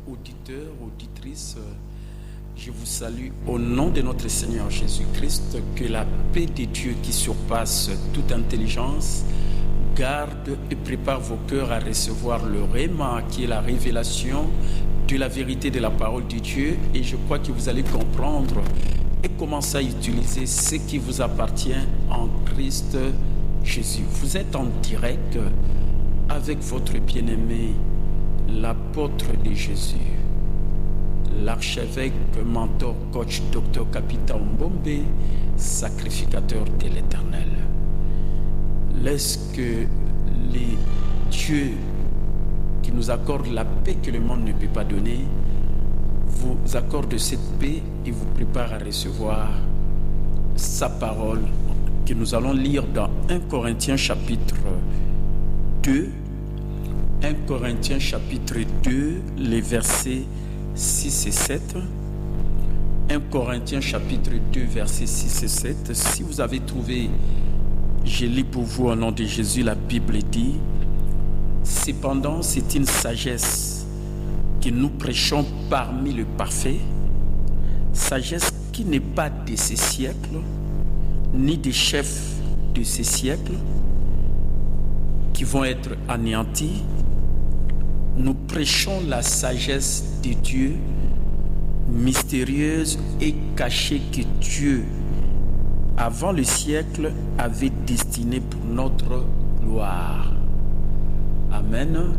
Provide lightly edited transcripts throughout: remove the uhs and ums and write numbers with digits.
Auditeurs, auditrices, je vous salue au nom de notre Seigneur Jésus-Christ. Que la paix de Dieu qui surpasse toute intelligence garde et prépare vos cœurs à recevoir le Réma, qui est la révélation de la vérité de la parole de Dieu. Et je crois que vous allez comprendre et commencer à utiliser ce qui vous appartient en Christ Jésus. Vous êtes en direct avec votre bien-aimé, l'apôtre de Jésus, l'archevêque, mentor, coach, docteur Capitaine Mbombe, sacrificateur de l'Éternel. Laisse que les dieux qui nous accordent la paix que le monde ne peut pas donner vous accordent cette paix et vous prépare à recevoir sa parole que nous allons lire dans 1 Corinthiens chapitre 2. 1 Corinthiens chapitre 2, les versets 6 et 7. 1 Corinthiens chapitre 2, versets 6 et 7. Si vous avez trouvé, je lis pour vous au nom de Jésus, la Bible dit: cependant, c'est une sagesse que nous prêchons parmi le parfait, sagesse qui n'est pas de ces siècles, ni des chefs de ces siècles, qui vont être anéantis. Nous prêchons la sagesse de Dieu, mystérieuse et cachée, que Dieu, avant le siècle, avait destinée pour notre gloire. Amen.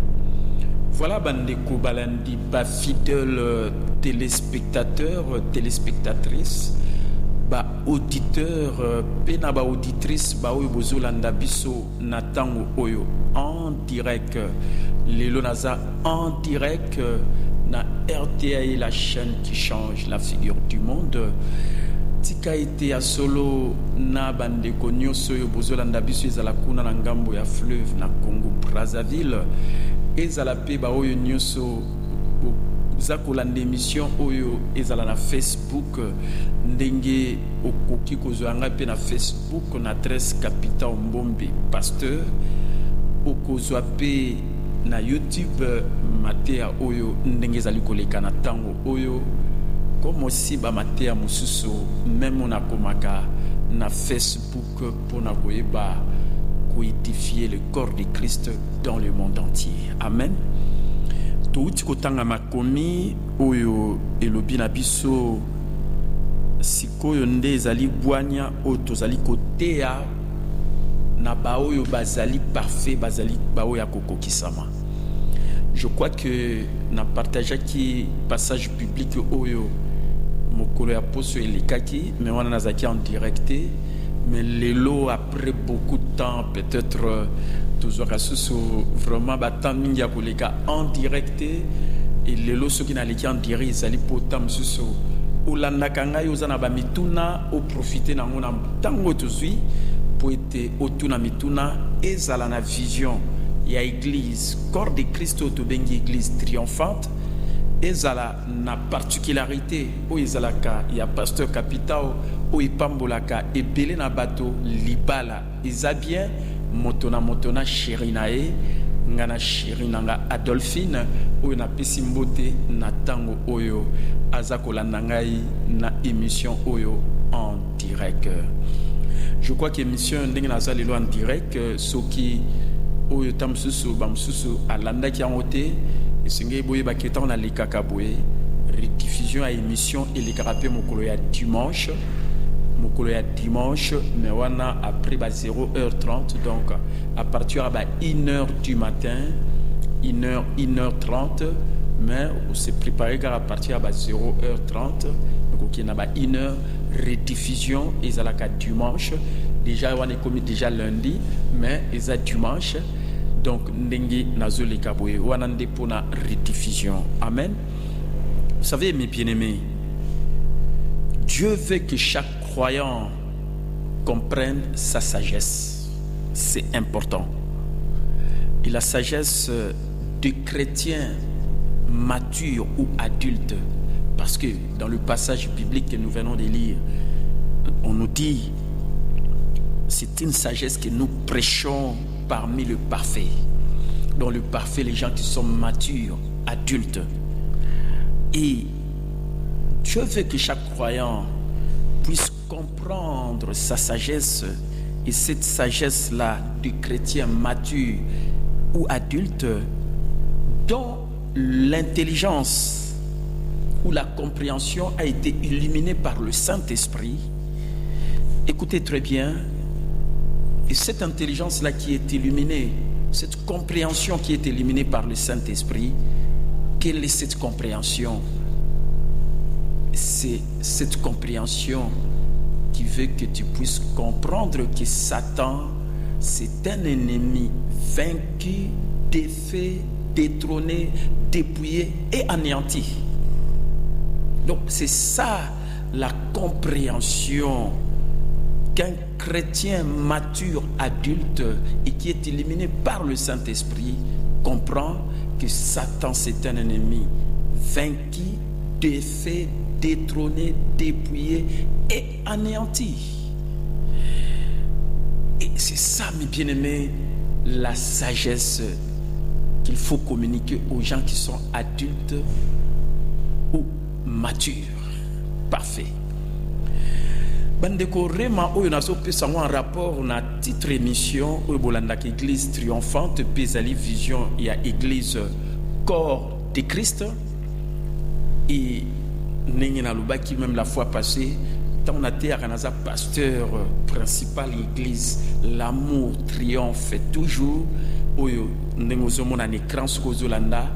Voilà, bandeko balandi, ba fidèles téléspectateurs, téléspectatrices, ba auditeurs, pena ba auditrices, ba oyo bozolanda biso na tango oyo en direct. Lelo naza en direct na RTI, la chaîne qui change la figure du monde. Tika ete ya solo na bandeko nyonso oyo bozolanda biso ezala kuna na ngambo ya fleuve na Congo Brazzaville, ezala pe ba oyo nyonso za kolanda émission oyo ezala na Facebook, ndenge okoki kozwanga pe na Facebook na adresse Capitaine Mbombe Pasteur, okozwa pe na YouTube matea oyo ndenge ezali koleka na tango oyo, comme aussi ba matea mosusu même na komaka na Facebook pour na koyeba koédifier le corps de Christ dans le monde entier. Amen. Touti kotanga makomi oyo elobi na biso sikoyo nde ezali bwanya oyo tozali kotea na baoyo bazali parfait, bazali baoyo akokokisama. Je crois que na partage qui passage public oyo mokolo ya poso elekaki, mais on a zaki en direct, mais lelo après beaucoup de temps peut-être toujours vraiment batant mingi ya koleka en direct, et lelo soki na leki en direct ezali potam susu olanda kanga yozana ba mituna o profiter na ngona tango tozui pour être otuna mituna ezala na vision ya église corps de Christ to bengi église triomphante, ezala na particularité o ezalaka ya pasteur Capitao o ipambolaka ebele na bato libala eza bien motona Chérinae ngana Chérinanga Adolphine oyo na pesi mbote na tango oyo aza kolanda ngai na émission oyo en direct. Je crois que émission ndenge naza lelo en direct soki oyo tamsusu bamsusu alanda ki angote esengei boye baketa na lekaka boye rediffusion à émission et les carapé mokolo ya dimanche mais wana après 0h30, donc à partir de 1h du matin 1h30, mais on s'est préparé à partir de 0h30, donc il y a 1h rediffusion et ça la dimanche déjà on est commis déjà lundi mais ils a dimanche donc ndenge nazoli kaboye wana pour la rediffusion. Amen. Vous savez mes bien-aimés, Dieu veut que chaque croyant comprenne sa sagesse. C'est important. Et la sagesse de chrétiens matures ou adultes, parce que dans le passage biblique que nous venons de lire, on nous dit c'est une sagesse que nous prêchons parmi le parfait. Dans le parfait, les gens qui sont matures, adultes. Et Dieu veut que chaque croyant puisse comprendre sa sagesse, et cette sagesse-là du chrétien mature ou adulte, dont l'intelligence ou la compréhension a été illuminée par le Saint-Esprit. Écoutez très bien, et cette intelligence-là qui est illuminée, cette compréhension qui est illuminée par le Saint-Esprit, quelle est cette compréhension? C'est cette compréhension qui veut que tu puisses comprendre que Satan, c'est un ennemi vaincu, défait, détrôné, dépouillé et anéanti. Donc c'est ça la compréhension qu'un chrétien mature, adulte et qui est illuminé par le Saint-Esprit comprend que Satan c'est un ennemi vaincu, défait, détrôné, dépouillé et anéanti. Et c'est ça, mes bien-aimés, la sagesse qu'il faut communiquer aux gens qui sont adultes ou matures. Parfait. Bandeko rema oyo nazo pesa en rapport na titre émission oyo bolanda église triomphante pesali vision ya église corps de Christ. Et ndenge na lobaki même la fois passée tant on a été à Kanaza pasteur principal église l'amour triomphe toujours oyo ndenge ozomona na écran sokozolanda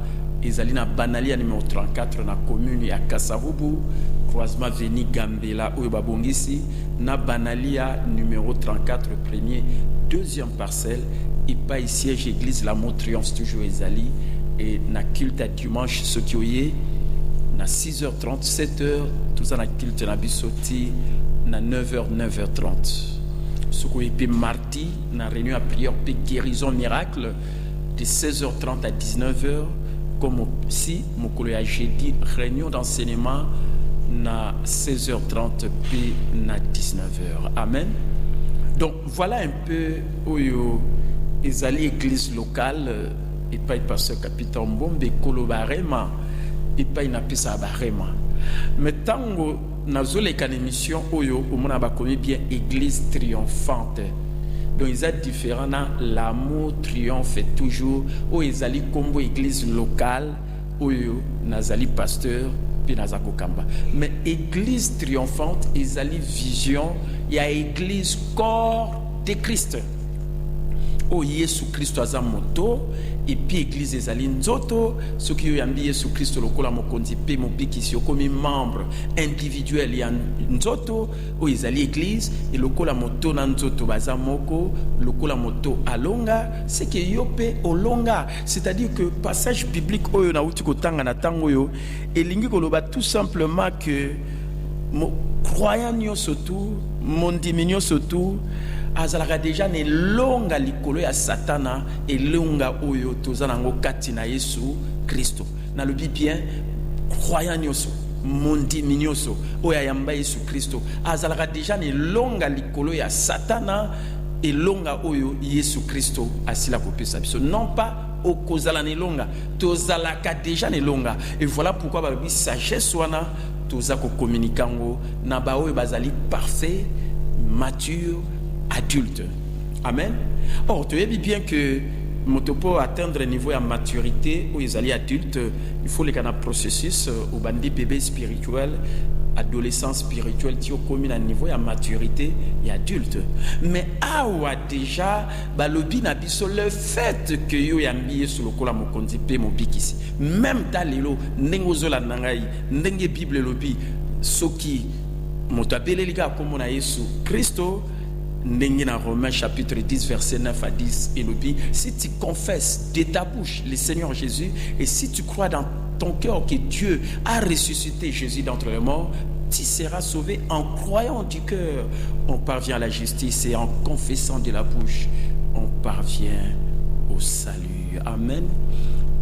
ezali na Banalia numéro 34 na commune ya Kasavubu croisement Veni Gambela oyo babongisi na Banalia numéro 34 premier deuxième parcelle et pas ici siège église l'amour triomphe toujours ezali et na culte à dimanche ce qui oye na 6h30 7h tout ça na culte na bisoti na 9h 9h30 ce qui est mardi na réunion à prière pe guérison miracle de 16h30 à 19h comme si mokolo ya jeudi réunion d'enseignement na 16h30 puis na 19h. Amen. Donc voilà un peu oyo ezali église locale et pas pasteur capitaine Mbombe Kolobarema et pas na pesa barema. Mais tango nazoleka na émission oyo omona ba komi bien église triomphante. Donc ils sont différents dans l'amour triomphe toujours ou ezali combo église locale oyo nazali pasteur puis nazako kamba. Mais église triomphante ezali vision il y a église corps de Christ. O Yesu Christo aza moto et puis église ezali nzoto ce qui yambi Yesu Christo lokola mokonzi pe mobikisi okomi membre individuel ya nzoto o ezali église et lokola moto na nzoto baza moko lokola moto alonga c'est que yope olonga, c'est-à-dire que passage biblique oyo na uti kotanga na tango yo elingi koloba tout simplement que mo croyant nyoso tout mon diminyo surtout azalaka déjà ne longa likolo ya satana et longa oyo tozana ngo kati na Yesu Kristo na lobi bien croyant nyoso mondi minyoso oya yamba Yesu Kristo azalaka déjà ne longa likolo ya satana et longa oyo Yesu Kristo asila kopesa biso non pas au kozala ne longa tozalaka déjà ne longa et voilà pourquoi ba sagesse wana tozako communicango na ba oyo bazali parfait mature adulte. Amen. Or, tu sais bien que pour atteindre un niveau de maturité où ils allaient adultes, il faut les canaux processus au bandi bébé spirituel, adolescent spirituel, qui ont commis un niveau de maturité et adulte. Mais awa déjà, balobi na biso le fait que yo yambiye sur le kola mokonzi pe mobikisi. Même talelo nengozola nangai, nenge Bible lobi soki moto apelelika comme na Yesu Kristo Dans Romains chapitre 10 verset 9 à 10 et si tu confesses de ta bouche le Seigneur Jésus et si tu crois dans ton cœur que Dieu a ressuscité Jésus d'entre les morts, tu seras sauvé. En croyant du cœur, on parvient à la justice et en confessant de la bouche, on parvient au salut. Amen.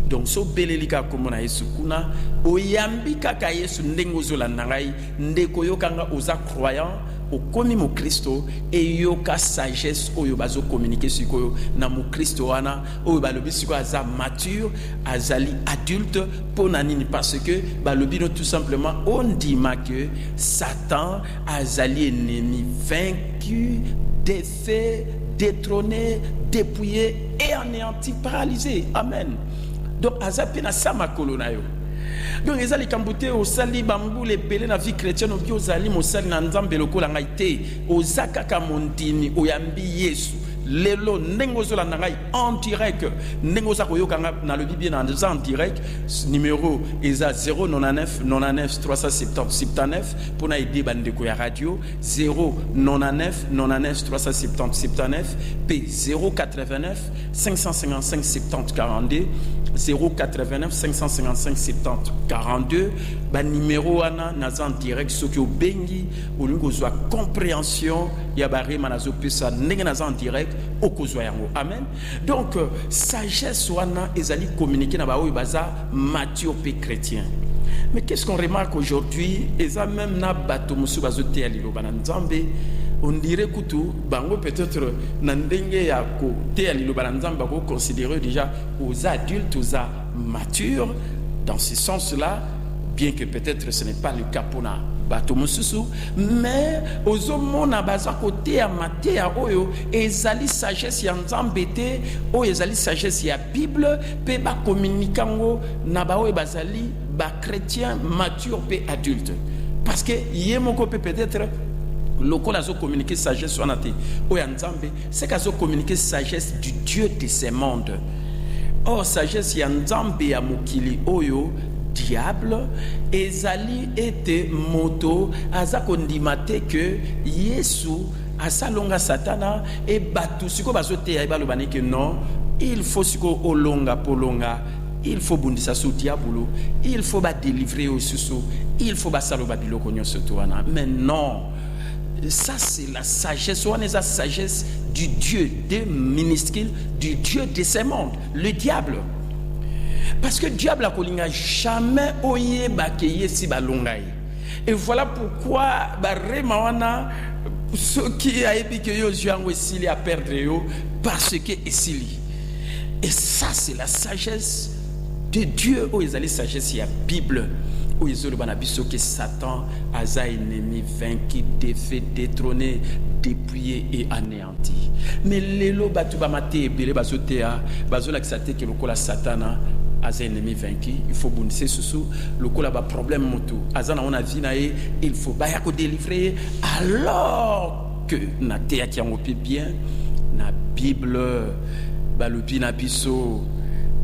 Donc so belelika komona Yesu kuna oyambi kaka Yesu ndengozo la nangai ndeko yokanga oza croyant okomi mo Kristo e yoka sagesse oyo bazo communiquer sikoyo na mo Kristo wana oyo balobi sikoyo aza mature azali adulte pona nini parce que balobi no tout simplement on dit que Satan azali ennemi vaincu, défait, détrôné, dépouillé et anéanti, paralysé. Amen. Donc azapi na sama kolona yo. Donc ezali kambote au sali bambu le belé na vie chrétienne obi ozali mosali na nzambe lokola ngai te ozaka ka mondimi oyambi Yesu lelo ndenge ozolanda ngai en direct ndenge oza koyokanga na lobi bien en direct numéro eza 099 99 370 79 mpona ede bandeko ya radio 099 99 370 79 p 089 555 70 42 089 555 70 42 ba numéro wana naza en direct soki obengi olingi kozwa compréhension ya barema nazopesa ndenge naza en direct okozwa yango. Amen. Donc sagesse wana ezali communiquer na baoyo baza mature pe chrétien. Mais qu'est-ce qu'on remarque aujourd'hui? Eza même na bato musu bazote ya liloba na nzambe on dirait kutu bango peut-être na ndenge ya ko te ya liloba na nzambe ko considérer déjà aux adultes, aux matures dans ce sens-là, bien que peut-être ce n'est pas le cas pour na bato mususu, mais aux hommes na baza côté ya maté ya oyo ezali sagesse ya nzambe te o ezali sagesse ya Bible pe ba communicango na ba oyo bazali ba chrétien mature pe adulte parce que yemoko peut-être lokola azo communiquer sagesse wana te oyo nzambe c'est qu'azo communiquer sagesse du Dieu de ce monde. Or sagesse ya nzambe ya mokili oyo diable ezali ete moto aza kondimate que Yesu asalonga satana et batu siko bazote ya balobani que non il faut siko olonga polonga il faut bundisa sou diabolo il faut ba délivrer au susu il faut ba saloba biloko nyonso to wana. Mais non, ça c'est la sagesse, on est la sagesse du Dieu des minuscules, du Dieu de ce monde, le diable. Parce que le diable a kolinga jamais oye bakeye si balongai. Et voilà pourquoi barema wana ceux qui a épiqué yo jango esili a perdre yo parce que esili. Et ça c'est la sagesse de Dieu où ils allaient sagesse la Bible. Où ils ont le que Satan a un ennemi vaincu, défait, détrôné, dépouillé et anéanti. Mais les lots batuba maté belé bazotea bazola xaté que le kola Satana a un ennemi vaincu. Il faut bonser sous le kola ba problème moto. Azana on a vu naé il faut ba yako délivrer alors que na te qui en bien na Bible balupi na biso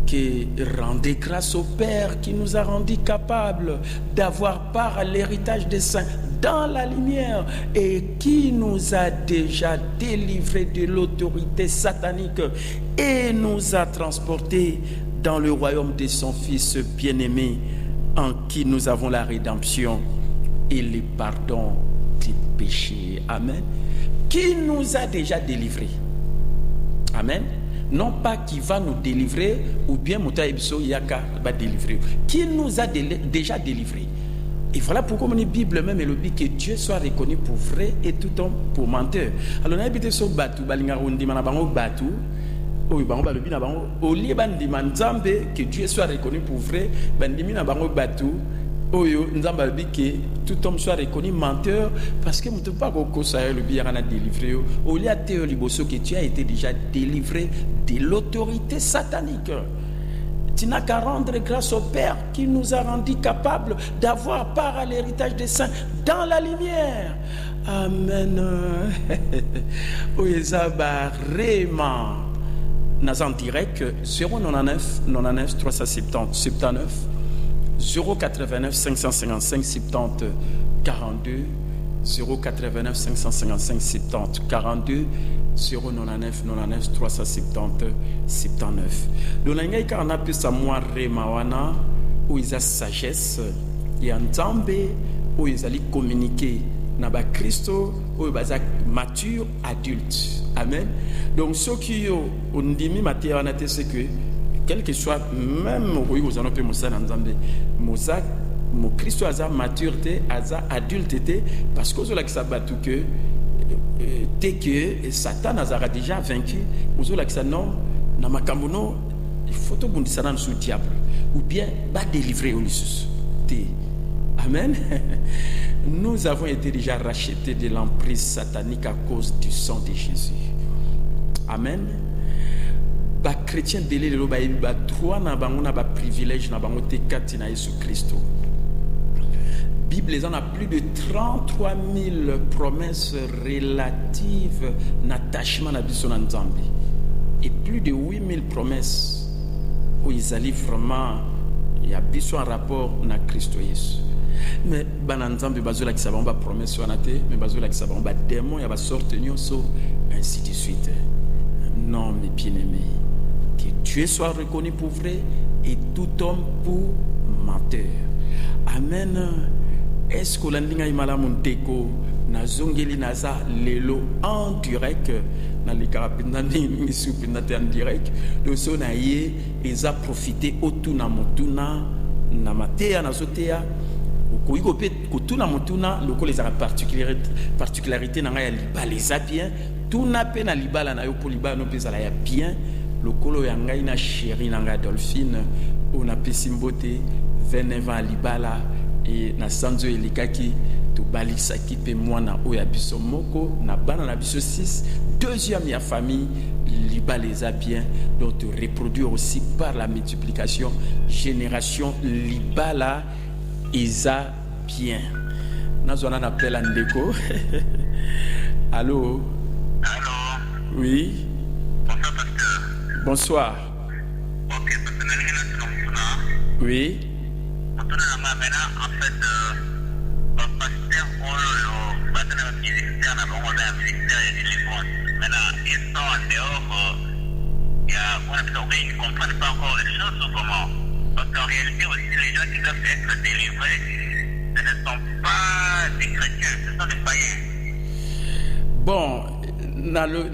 qui rendait grâce au Père qui nous a rendus capables d'avoir part à l'héritage des saints dans la lumière et qui nous a déjà délivrés de l'autorité satanique et nous a transportés dans le royaume de son Fils bien-aimé en qui nous avons la rédemption et le pardon des péchés. Amen. Qui nous a déjà délivrés. Amen. Non pas qui va nous délivrer ou bien Mouta Ebiso Yaka va délivrer. Qui nous a déjà délivrés. Et voilà pourquoi mon Bible même est le but que Dieu soit reconnu pour vrai et tout homme pour menteur. Alors on a habité sur Batu, Balingarundi Manabango Batu, au lieu de que Dieu soit reconnu pour vrai, Bandimina Bango Batu. Oyo nzamba biki tout homme soit reconnu menteur parce que mutu pas ko ça le bien a délivré au lieu de liboso que tu as été déjà délivré de l'autorité satanique. Tu n'as qu'à rendre grâce au Père qui nous a rendus capables d'avoir part à l'héritage des saints dans la lumière. Amen. Oyezaba vraiment nous en direct 099 99 370 79 089 555 70 42 089 555 70 42 099 99 370 79. Donc nangai ka na pesa moi remawana où ils a sagesse et entendez où ils allaient communiquer na ba Christo où ils a mature adulte. Amen. Donc ceux qui ont ndimi matia wana te c'est que quel que soit même oui vous en avez musa na nzambe musa mon Christ a maturité, a adulteté, parce que vous savez que dès que Satan a déjà vaincu, vous avez dit non, il faut que vous sous le diable, ou bien va délivrer au Jésus. Amen. Nous avons été déjà rachetés de l'emprise satanique à cause du sang de Jésus. Amen. Les chrétiens de l'Église, ils ont un privilège, ils ont un privilège de Jésus-Christ. La Bible en a plus de 33 000 promesses relatives à l'attachement à Nzambe. Et plus de 8 000 promesses où ils allaient vraiment, il y a un rapport à Christ Jésus. Mais Nzambe bazola qui savent pas promesse mais bazola qui savent pas démon, il y a sorte ainsi de suite. Non, mes bien-aimés, que Dieu soit reconnu pour vrai et tout homme pour menteur. Amen. Est-ce que l'andinga imala monteko na zongeli naza lelo en direct na likarapinda ni supinda en direct de so na ye eza profiter otuna motuna na matea na sotea ko pe kotuna motuna loko les particularité na ya libala eza bien tuna pe na libala na yo po libala no peza la ya bien lokolo ya ngai na chérie na nga Dolphine ona pesimbote 29 ans libala et na sanzo elikaki to balisaki pe mwana oya biso moko na bana na biso 6 deuxième ya famille libala eza bien donc te reproduire aussi par la multiplication génération libala eza bien nazona na appel andeko allô oui bonsoir oui en fait, pasteur maintenant, ils sont en dehors, ils ne comprennent pas encore les choses ou comment. Parce qu'en réalité aussi, les gens qui doivent être délivrés, ce ne sont pas des chrétiens, ce sont des païens. Bon,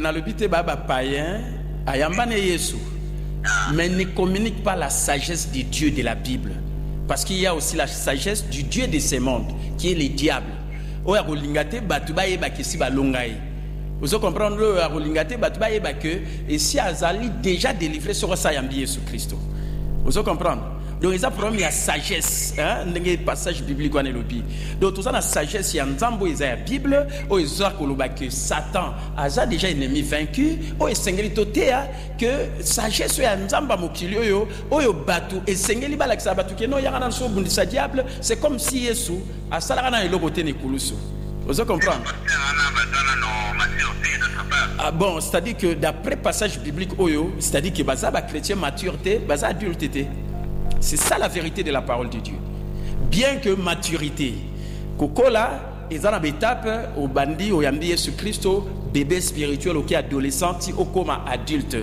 dans le but baba païen, ayambane Yesu, mais ne communique pas la sagesse de Dieu de la Bible. Parce qu'il y a aussi la sagesse du Dieu de ce monde, qui est le diable. Vous comprenez et si Azali déjà délivré sur ça Jésus Christ. Vous comprenez? Donc ils ont problème la sagesse, hein, le passage biblique on est le bi. Donc tout ça la sagesse il y a Nzambo ils a Bible, ou ils ont que Satan a déjà ennemi vaincu, ou il sengeli totea que sagesse ya Nzamba mokilio yo, oyo batu et sengeli bala que ça batu que non ya na so bundisa diable, c'est comme si Yesu a sala na elobote ne kulusu. Vous comprenez? Ah bon, c'est-à-dire que d'après passage biblique oyo, c'est-à-dire que baza ba chrétien maturité, baza adulteté. C'est ça la vérité de la parole de Dieu. Bien que maturité, Kokola, ils ont une étape au bandi, au yambi Jésus Christ, bébé spirituel, au adolescent, au coma adulte.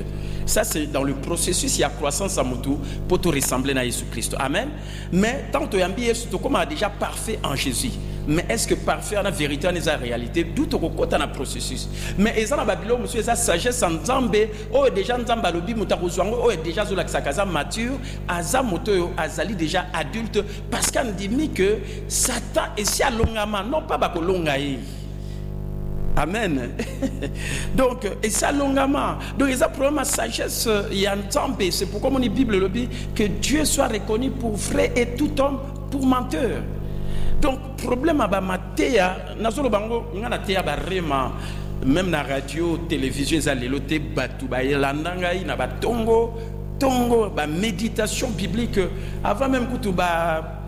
Ça, c'est dans le processus, il y a croissance à Moutou pour te ressembler à Jésus Christ. Amen. Mais tant que yambi Jésus, comme déjà parfait en Jésus. Mais est-ce que parfait en la vérité, en la réalité, d'où tu as un processus? Mais ils ont Babylone, monsieur, ça sagesse en Zambé, oh déjà en Zambalobi, Moutarouzouango, oh déjà sur la Ksakaza mature, Aza Moto, Azali déjà adulte, parce qu'on dit que Satan est si à longama, non pas bako longaï. Amen. Donc, et ça longuement. Donc, ils ont problème à sagesse, il y a un temps, c'est pourquoi mon Bible le dit que Dieu soit reconnu pour vrai et tout homme pour menteur. Donc, problème à Matéa, Nazolo Bango, Nanatea Barema, même la radio, télévision, Zalelote, Batouba, Landangaï, Nabatongo, Tongo, méditation biblique, avant même que tu vas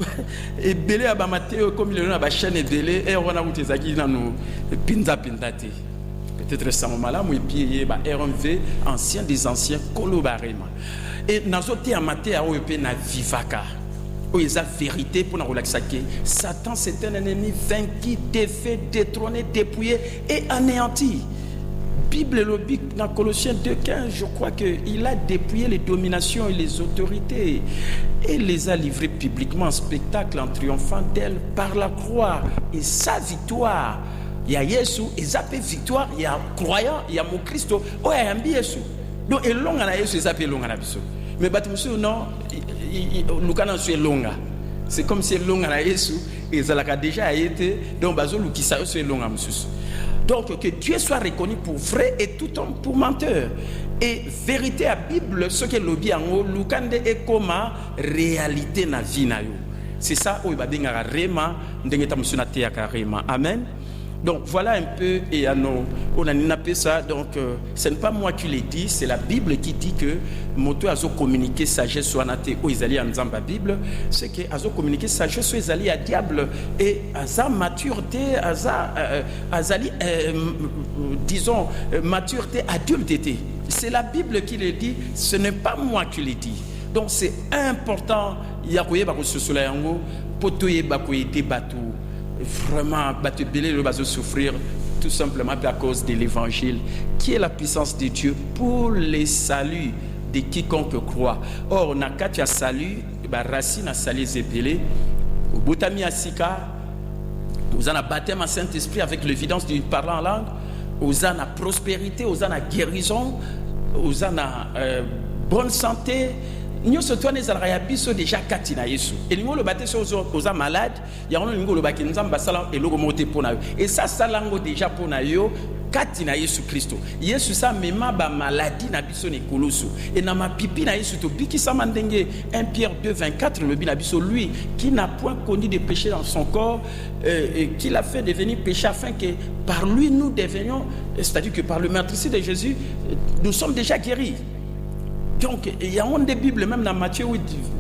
et belé à Matéo, comme il y a une chaîne et belé, et on a eu des aguilles dans nos pinza pindate. Peut-être ça m'a là, moi, et puis, RMV, ancien des anciens, Kolo Barema. Et Nazote à Matéa, on peut na vivaka. où ils ont vérité pour nous relaxer. Satan, c'est un ennemi vaincu, défait, détrôné, dépouillé et anéanti. Bible logique dans Colossiens 2,15, je crois qu'il a dépouillé les dominations et les autorités et les a livrées publiquement en spectacle en triomphant d'elles par la croix. Et sa victoire, il y a Jésus, et sa victoire, il y a croyant, il y a mon Christ, oh, il y a un Jésus. Donc, il y a Jésus, il y a un Jésus. Mais monsieur, non, le canon est long. C'est comme si long à Jésus, et ça a déjà été, donc, le qui est long à monsieur. Donc, que Dieu soit reconnu pour vrai et tout homme pour menteur. Et vérité à Bible, ce que le bien en haut, l'ukande est comme réalité na vie na yo. C'est ça où il va dire réma, ndengeta monsieur te akarema. Amen. Donc voilà un peu, et on a appelé ça, donc ce n'est pas moi qui l'ai dit, c'est la Bible qui dit que moto a communiqué sagesse soit naté ou ils allaient en zamba Bible, c'est que a communiqué sagesse soit ils allaient à diable et à sa maturité, à sa disons maturité adulte. C'est la Bible qui le dit, ce n'est pas moi qui l'ai dit. Donc c'est important, il y a quoi ba ko sola yango potoye ba ko ete batou. Vraiment, le va souffrir tout simplement à cause de l'évangile qui est la puissance de Dieu pour les saluts de quiconque croit. Or, on a quatre salut, racine à salut zépélé, au Boutami Asika, vous en a baptême en Saint-Esprit avec l'évidence du parlant en langue, vous en a prospérité, vous en a guérison, vous en a bonne santé. Nous sommes déjà katina Yesu. Et nous le baptême aux malades, il y a un le baptême nous ambassala et logo monté pour nous. Et ça salango déjà pour nous katina Yesu Christo. Yesu ça même ba maladie na biso ne koloso. Et na ma pipi na Yesu to biki sa mandenge 1 Pierre 2:24 le bina biso lui qui n'a point connu de péché dans son corps et qui l'a fait devenir péché afin que par lui nous devenions, c'est-à-dire que par le meurtrissage de Jésus nous sommes déjà guéris. Donc, il y a une des Bibles, même dans Matthieu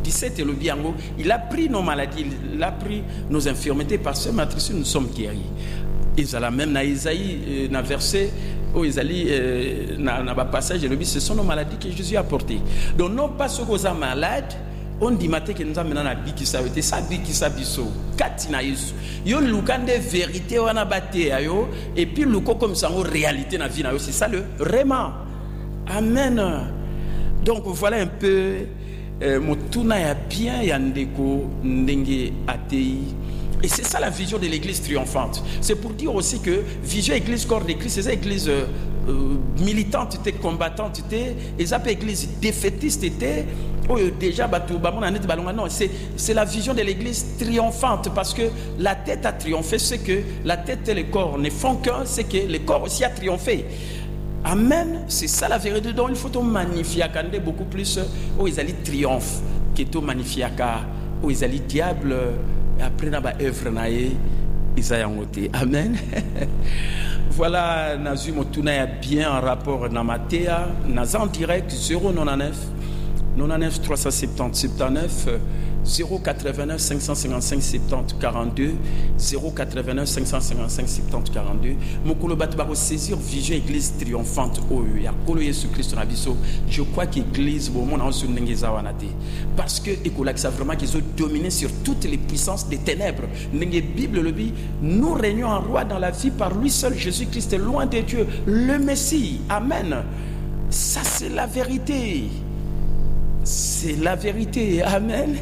17 et le Biango, il a pris nos maladies, il a pris nos infirmités, parce que matrice, nous sommes guéris. Ils même dans Isaïe, dans verset, où Isaïe, dans le passage, ce sont nos maladies que Jésus a portées. Donc, non pas ceux qui sont malades, on dit matin que nous avons maintenant la vie qui s'arrête, ça vie qui s'abisso, katina Yesu. Yo lukande vérité on a batté ayo, et puis luko comme ça en réalité dans la vie, c'est ça le vraiment. Amen. Donc voilà un peu Motuna ya bien yandeko ndenge atei. Et c'est ça la vision de l'église triomphante. C'est pour dire aussi que vision église corps de Christ, c'est église militante, combattante, et ça peut église défaitiste, déjà non, c'est la vision de l'église triomphante, parce que la tête a triomphé, c'est que la tête et le corps ne font qu'un, c'est que le corps aussi a triomphé. Amen, c'est ça la vérité. Donc il faut magnifier beaucoup plus où ils allaient triomphe que tout magnifier où ils allaient diable après na ba œuvre naé isayangote. Amen. Voilà, nazu motuna ya bien en rapport na matéa na en direct 099 99 370 79 089 555 70 42 089 555 70 42. Mokolo bat ba saisir vision église triomphante o ya kolo Yesu Christ na biso. Je crois qu'église bon mon ensu ndengeza wanate parce que écola que ça vraiment qu'ils ont dominé sur toutes les puissances des ténèbres. Ndenge Bible le dit, nous régnons en roi dans la vie par lui seul Jésus Christ loin de Dieu, le Messie. Amen. Ça c'est la vérité. C'est la vérité. Amen.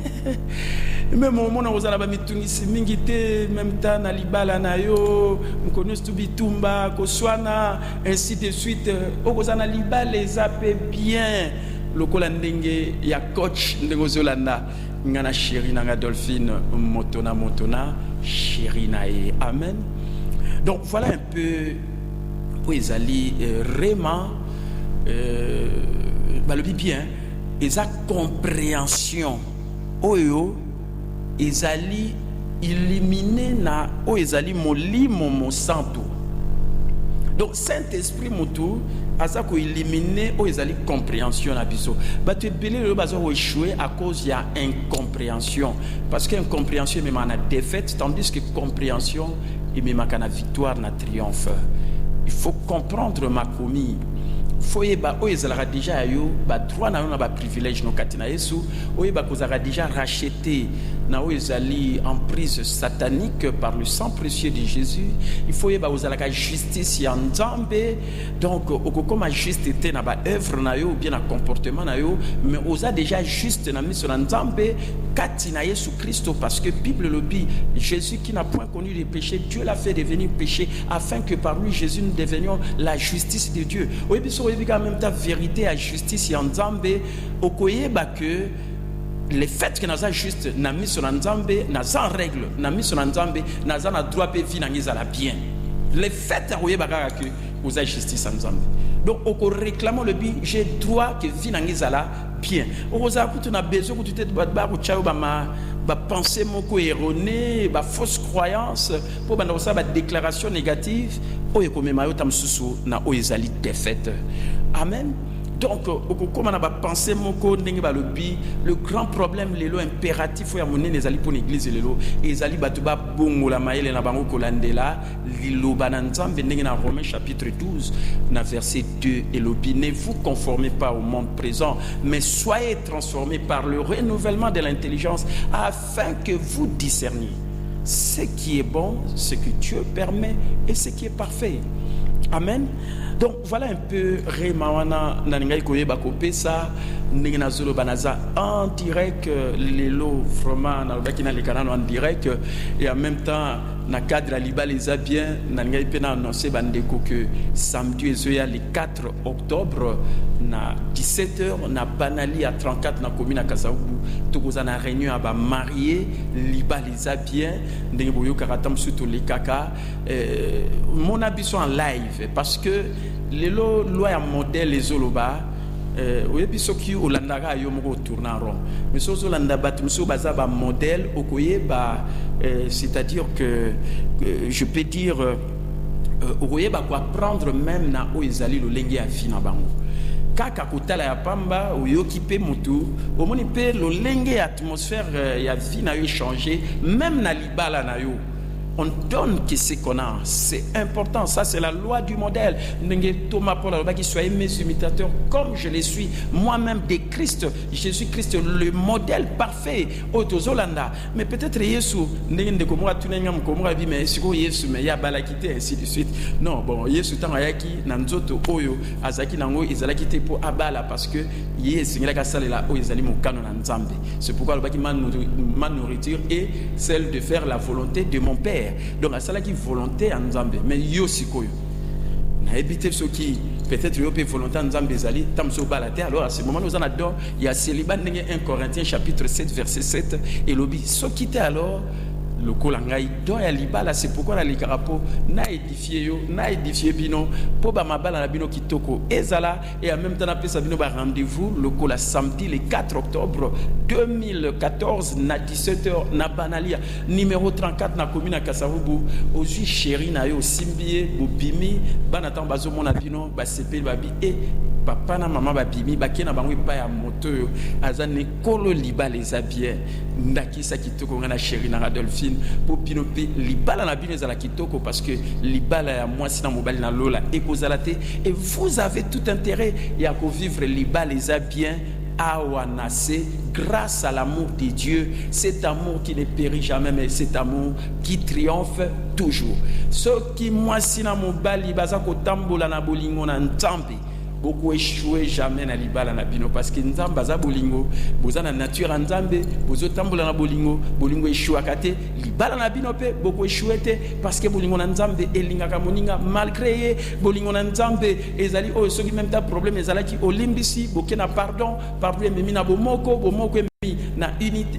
Même au moment où on a mitungisi mingite même temps na libala na yo mkono stubitumba koswana ainsi de suite okozana libala les appelle bien lokola ndenge ya coach ndenge zolanda ngana chéri na Dolphine motona chéri na e. Amen. Donc voilà un peu où ils allaient vraiment le bien. Et sa compréhension oyo ezali éliminer na o ezali molimo mo santo. Donc Saint-Esprit moto asa ko éliminer o ezali compréhension na biso. Ba te belé le bazo échouer à cause il y a incompréhension parce que incompréhension même en a défaite tandis que compréhension et même en a victoire na triomphe. Il faut comprendre ma commis. foyeba oyo ezalaka déjà yo badroit na yo na baprivilège no kati na yesu oyeba kozalaka déjà racheté na oyo ezali emprise satanique par le sang précieux de Jésus. Il faut yeba ozalaka justice ya nzambe, donc okokoma juste te na baœuvre na yo ou bien na comportement na yo, mais oza déjà juste na miso na nzambe kati na Yesu Christo, parce que Bible le dit, Jésus qui n'a point connu les péchés, Dieu l'a fait devenir péché afin que par lui Jésus nous devenions la justice de Dieu. Oyebi so oyebi en même temps vérité à justice ya nzambe okoyeba que le fait que nous sommes juste na mis sur nzambe na sans règle na mis sur nzambe na za na droit pe vie na ngizala bien, le fait okoyeba que vous avez justice en nzambe, donc on réclame le but j'ai droit que vie na ngizala bien. On a besoin que tu te ba pensée moko erronée, ba fausse croyance pour ba ça ba déclaration négative oyo komema yo tamsusu na oyezali défaite. Amen. Donc comme on a pensé moko ndenge ba lobi, le grand problème lelo impératif ya monene ezali pour l'église lelo ezali batu ba bongola maele na bango kolandela liloba na nzambe ndenge na Romains chapitre 12 na verset 2 elobi, ne vous conformez pas au monde présent mais soyez transformés par le renouvellement de l'intelligence afin que vous discerniez ce qui est bon, ce que Dieu permet et ce qui est parfait. Amen. Donc voilà un peu Remawana Naningai Koyeba Kopesa Ningina Zolo Banaza en direct, Lelo vraiment Nalbakina les canaux en direct, et en même temps na cadre à Liba les a bien Naningai Pena annoncé Bandeko que samedi et le 4 octobre na 17h na Banali à 34 na commune à Kasaoubou tokoza na réunion à ba marié Liba les a bien ndenge boyo karatam surtout les kaka mon habitude en live parce que les lois à modèle les oloba oyebi soki olandaka yo moko tourner en rond mais so olanda bat muso baza ba modèle okoye ba c'est-à-dire que je peux dire okoye ba quoi prendre même na oizali lo lengi ya fina bango kaka kotala ya pamba oyoki pe mutu omoni pe lo lengi atmosphère ya vie na yo changer même na libala na yo. On donne ce qu'on a, c'est important, ça c'est la loi du modèle. Thomas Paul a dit soyez mes imitateurs comme je les suis moi-même de Christ. Jésus Christ le modèle parfait. Mais peut-être Yesu, mais ainsi de suite. Non, bon, Yesu tangayaki nanzoto oyo azaki nango izalaki te po abala parce que Yesu ngela kasalela o izali mokano na nzambe. C'est pourquoi le baki ma nourriture est celle de faire la volonté de mon Père. Donc à cela qui volonté en Nzambe mais yo sikoyo na éviter ceux qui peut-être yo peut volonté en Nzambe zali tamso balate. Alors à ce moment nous en adore il y a célibat 1 Corinthiens chapitre 7 verset 7 et lobi so quitter alors le kolangai do ya libala. C'est pourquoi la likarapo na édifié yo na édifié bino po ba mabala na bino kitoko ezala et en même temps na pesa bino ba rendez-vous le kola samedi le 4 octobre 2014 na 17h na Banalia numéro 34 na commune à Kasavubu ozui chéri na yo simbie bobimi bana tan bazo mona bino ba sepeli babi et papa na maman babimi bakena bango pa ya moto azane kolo liba les habits ndaki sa kitoko ngana chéri na Adolphine pour pinopi libala na bino ezala kitoko parce que libala ya moi sina mobali na lola ekozalate et vous avez tout intérêt ya ko vivre libala les habits awanase grâce à l'amour de Dieu, cet amour qui ne périt jamais mais cet amour qui triomphe toujours. Ce qui moi sina mobali baza ko tambola na bolingo na ntambe beaucoup échoué jamais na libala na bino parce que nzamba za bolingo boza na nature nzambe bozo tambola na bolingo échoué kate libala na bino pe beaucoup échoué te parce que bolingo na nzambe elingaka moninga malgré bolingo na nzambe ezali o soki même ta problème ezala ki olimbisi bokena pardon memi na bomoko emi na unité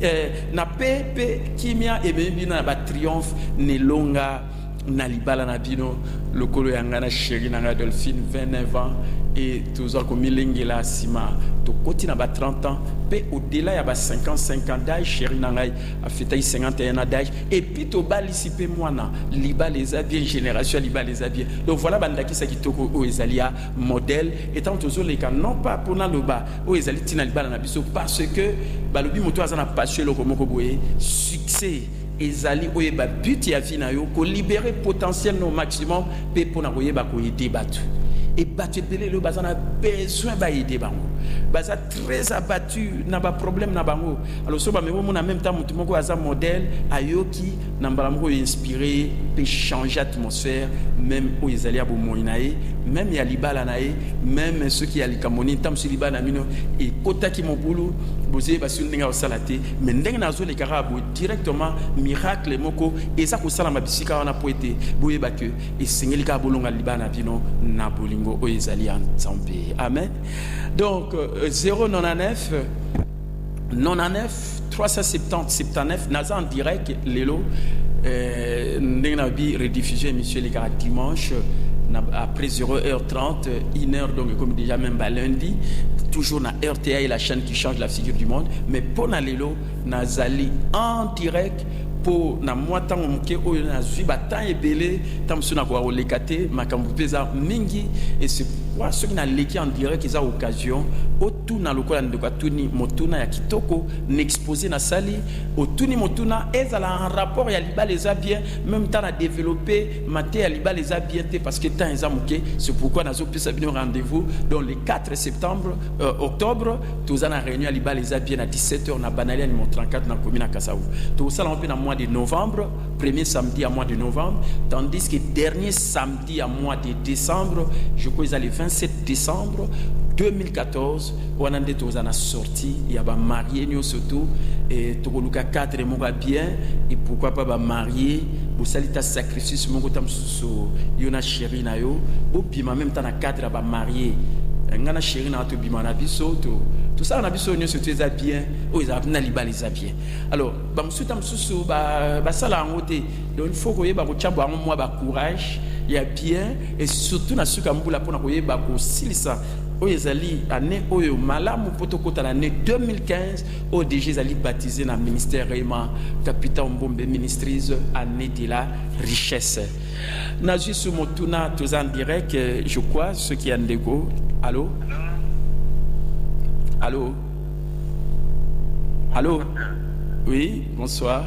na pepe kimia et memi na ba triomphe ne longa na libala na bino lokolo yangana chéri na Adolphine 29 ans et toujours comme milengela sima to koti na ba 30 ans pe au-delà ya ba 55 ans d'âge chéri na ngai a fêté 51 ans d'âge et puis to balisi pe mwana liba les a bien génération liba les a bien. Donc voilà bandaki sa kitoko o ezalia modèle étant toujours les cas non pas pour na loba o ezali tina libala na biso parce que balobi moto azana passion loko moko boye succès ezali oyeba but ya vie na yo ko libérer potentiel no maximum pe pona koyeba ko aider batu et battu belé le bazan a besoin d'aider bango baza très abattu n'a pas problème na bango alors so ba me en même temps mutu moko aza modèle ayoki na mbala moko inspiré peut changer atmosphère même au ezali abo moinae même ya libala nae même ceux qui ali kamoni tam sur libala mino et kota ki mobulu bozé basu ndinga osalate mais ndenge nazo le karabo directement miracle moko et ça ko sala mabisika wana poete boye ba que et sengeli ka bolonga libana bino na bolingo o ezali en Zambie amen donc 099 99 370 79 naza en direct lelo ndenge na bi rediffusion émission les gars dimanche après 0h30 1h donc comme déjà même lundi toujours na RTA la chaîne qui change la figure du monde mais pour na lelo nazali en direct pour na moi tant moké oyo na zui ba temps ebele tam suna ko olekate makambu peza mingi et c'est pourquoi ceux qui na leki en direct ils a occasion otu na lokola ndeko tuni motuna ya kitoko n'exposer na sali otuni motuna ezala en rapport ya liba les a bien même temps à développer maté ya liba les a bien parce que temps eza moké c'est pourquoi nazo pesa bino rendez-vous dans le 4 septembre octobre tous en réunion à liba les a bien à 17h na banali numéro 34 na commune à Kasavu tout ça on peut na mois de novembre premier samedi à mois de novembre tandis que dernier samedi à mois de décembre je crois ils allaient 27 décembre 2014 on a des ans sorti il y a ba marié nous surtout et tokoluka 4 mois bien et pourquoi pas ba marié bu salita sacrifice mon ko tam so yona chéri na yo ou puis en même temps na 4 ba marié ngana chéri na to bima na biso to tout ça na biso nous surtout ça bien o ils na liba les bien alors ba musuta mususu ba sala ngote donc il faut ko yeba ko tchamba moi ba courage il y a bien et surtout na suka mbula pona ko yeba ko silisa Oyezali année oyo malamu potokota l'année 2015 au DG Zali baptisé dans le ministère Raymond capitaine Mbombe ministries année de la richesse. Nazi Sumotuna tous en direct je crois ceux qui en dégo. Allô? Allô? Allô? Oui, bonsoir.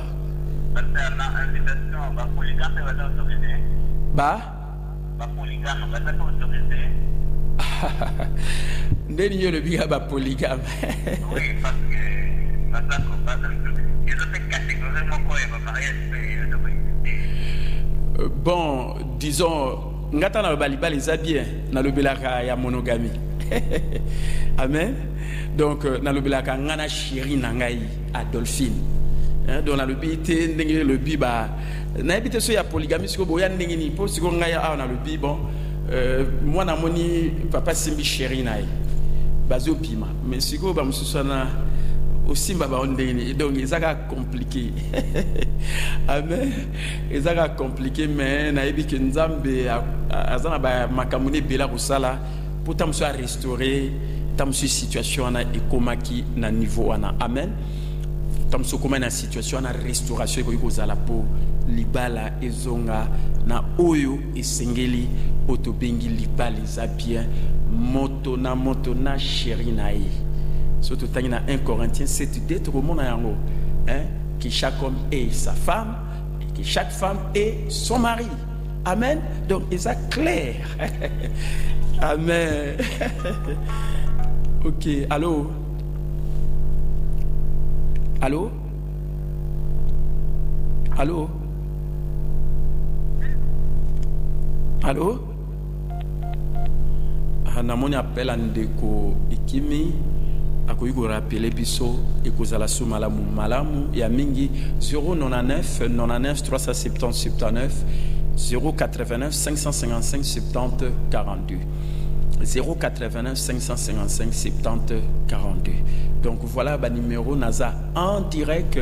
Ndeni yo le biga ba polygame. Oui, parce que ils ont fait catégoriquement quoi il va marier. Bon, disons ngata na baliba les bien na lobelaka ya monogamie. Amen. Donc na lobelaka ngana chéri na ngai Adolphine. Donc na lobité ndenge le biba na ebité so ya polygamie siko boya ndenge ni po siko ngai a na le bi bon moi na moni papa simbi chéri naï bazo pima mais siko ba mususana aussi baba ondeni donc ezaka compliqué amen ezaka compliqué mais na ebi ke nzambe azana ba makamune bela kusala pour tamso restaurer tamso situation na ekomaki na niveau wana amen tamso koma na situation na restauration ko kozala po libala ezonga na oyo esengeli otobengi libala za bien moto na chéri nae surtout tangi na 1 Corinthiens 7 d'être au monde yango hein que chaque homme ait sa femme et que chaque femme ait son mari amen donc c'est clair amen OK allô allô allô allô namoni appel andeko ikimi akoyi ko rappeler biso ekozala so malamu ya mingi 099 99 370 79 089 555 70 42 089 555 70 42 donc voilà ba numéro naza en direct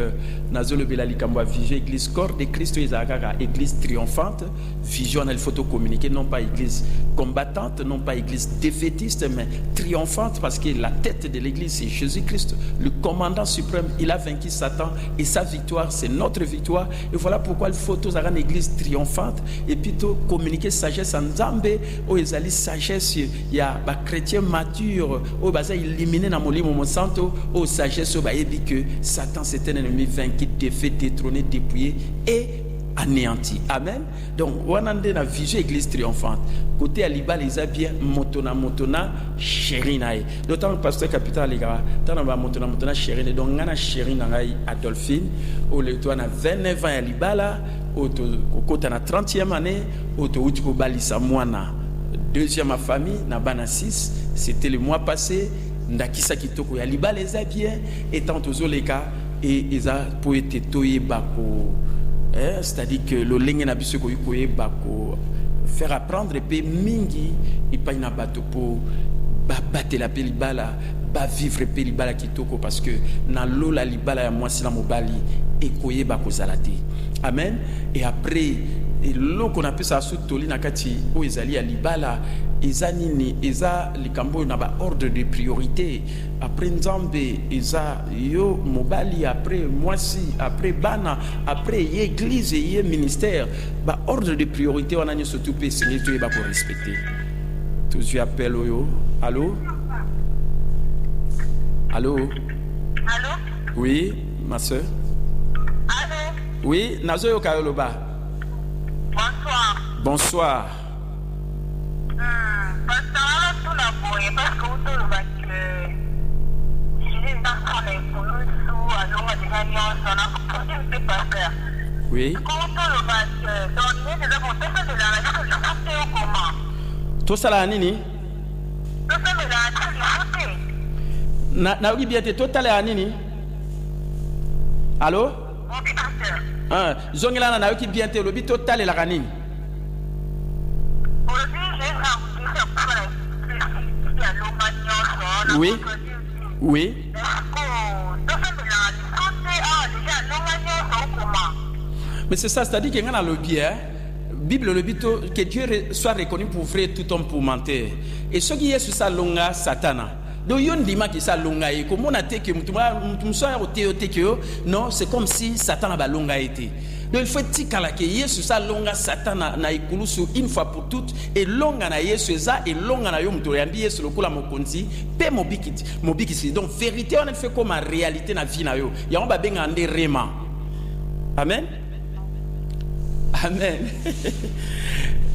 nazo le belali kambwa vision église corps de Christ ezakaka église triomphante vision elle photo communiquer non pas église combattante non pas église défaitiste mais triomphante parce que la tête de l'église c'est Jésus-Christ le commandant suprême il a vaincu Satan et sa victoire c'est notre victoire et voilà pourquoi le photo zara une église triomphante et plutôt communiquer sagesse en Nzambe o ezali sagesse ya ba chrétien mature o baza éliminer na molimo mo santo au sagesse au baébi que Satan c'est un ennemi vaincu, défait, détrôné, dépouillé et anéanti. Amen. Donc, on a une vision église triomphante. Côté Aliba, les bien motona, chérinaï. D'autant que pasteur capital, les gars, tant on va motona, chérinaï. Donc, on a chérinaï Adolphine, où le toit a 29 ans à Aliba, là, au côté de la 30e année, au Toutiko Balisa Moana. Deuxième famille, Nabana 6, c'était le mois passé. Ndakisa kitoko ya liba les a bien étant toujours les cas et ils a pour être toyé bako, c'est-à-dire que le lingue na biso ko yokoye bako faire apprendre pe mingi et pas na bato pour battre la pelibala ba vivre pelibala kitoko parce que na lo la libala ya mwasi na mobali et koye bako zalati. Amen. Et après et l'eau qu'on appelle ça sous toli nakati o ezali ya libala eza nini eza likambo na ba ordre de priorité après nzambe eza yo mobali après mwasi après bana après église et ministère ba ordre de priorité on a ni surtout pe c'est tu ba pour respecter tous tu appelles yo allô allô Allô? oui ma soeur Allô? oui nazo yo kayoloba. Bonsoir. Bonsoir. Parce que tout la boye parce que tout le monde j'ai dans les poulos alors déjà on a pas pasteur. Oui. Comment tout le monde donner des avantages de la radio je sais comment. Tout ça là nini? Tout ça de la radio na oui bien total à nini? Allô? OK pasteur. Ah, zongela na yoki bien te lobi total la kanini. Oui. Oui. Mais c'est ça, c'est-à-dire que dans le bien, Bible le bito que Dieu soit reconnu pour vrai tout homme pour mentir. Et ce qui est sur ça longa satana. Donc yon dima qui ça longa et comme on a été que mutumsoa non, c'est comme si Satan a longa été. Donc il faut tikala que Yesu ça longa Satan na ikulusu une fois pour toutes et longa na Yesu ça et longa na yo muto yambi Yesu lokola mokonzi pe mobikiti. Donc vérité on fait comme en réalité na vie na yo. Ya on ba benga ande rema. Amen. Amen.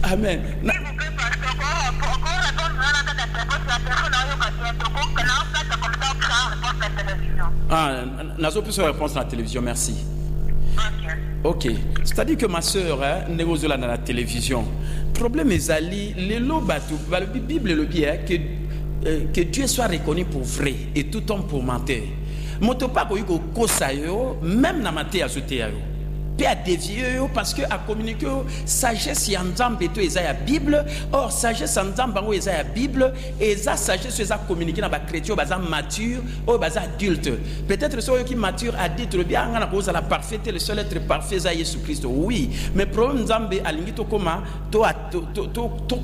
Amen. Ah, nazo plus réponse dans la télévision, merci. Ok. C'est-à-dire que ma soeur, négozola dans la télévision. Problème est ali, les lobatu, la Bible le bien que Dieu soit reconnu pour vrai et tout homme pour mentir. Motopa ko yuko kosayo, même na mate azote yo. Puis à dévier parce que à communiquer sagesse y nzambe to eza ya Bible or sagesse nzambe ngo eza ya Bible et ça sagesse eza communiquer na ba chrétien baza mature ou baza adulte peut-être ceux qui mature adulte bien ngana ko la parfaite le seul être parfait eza Jésus Christ oui mais problème nzambe alingi to koma to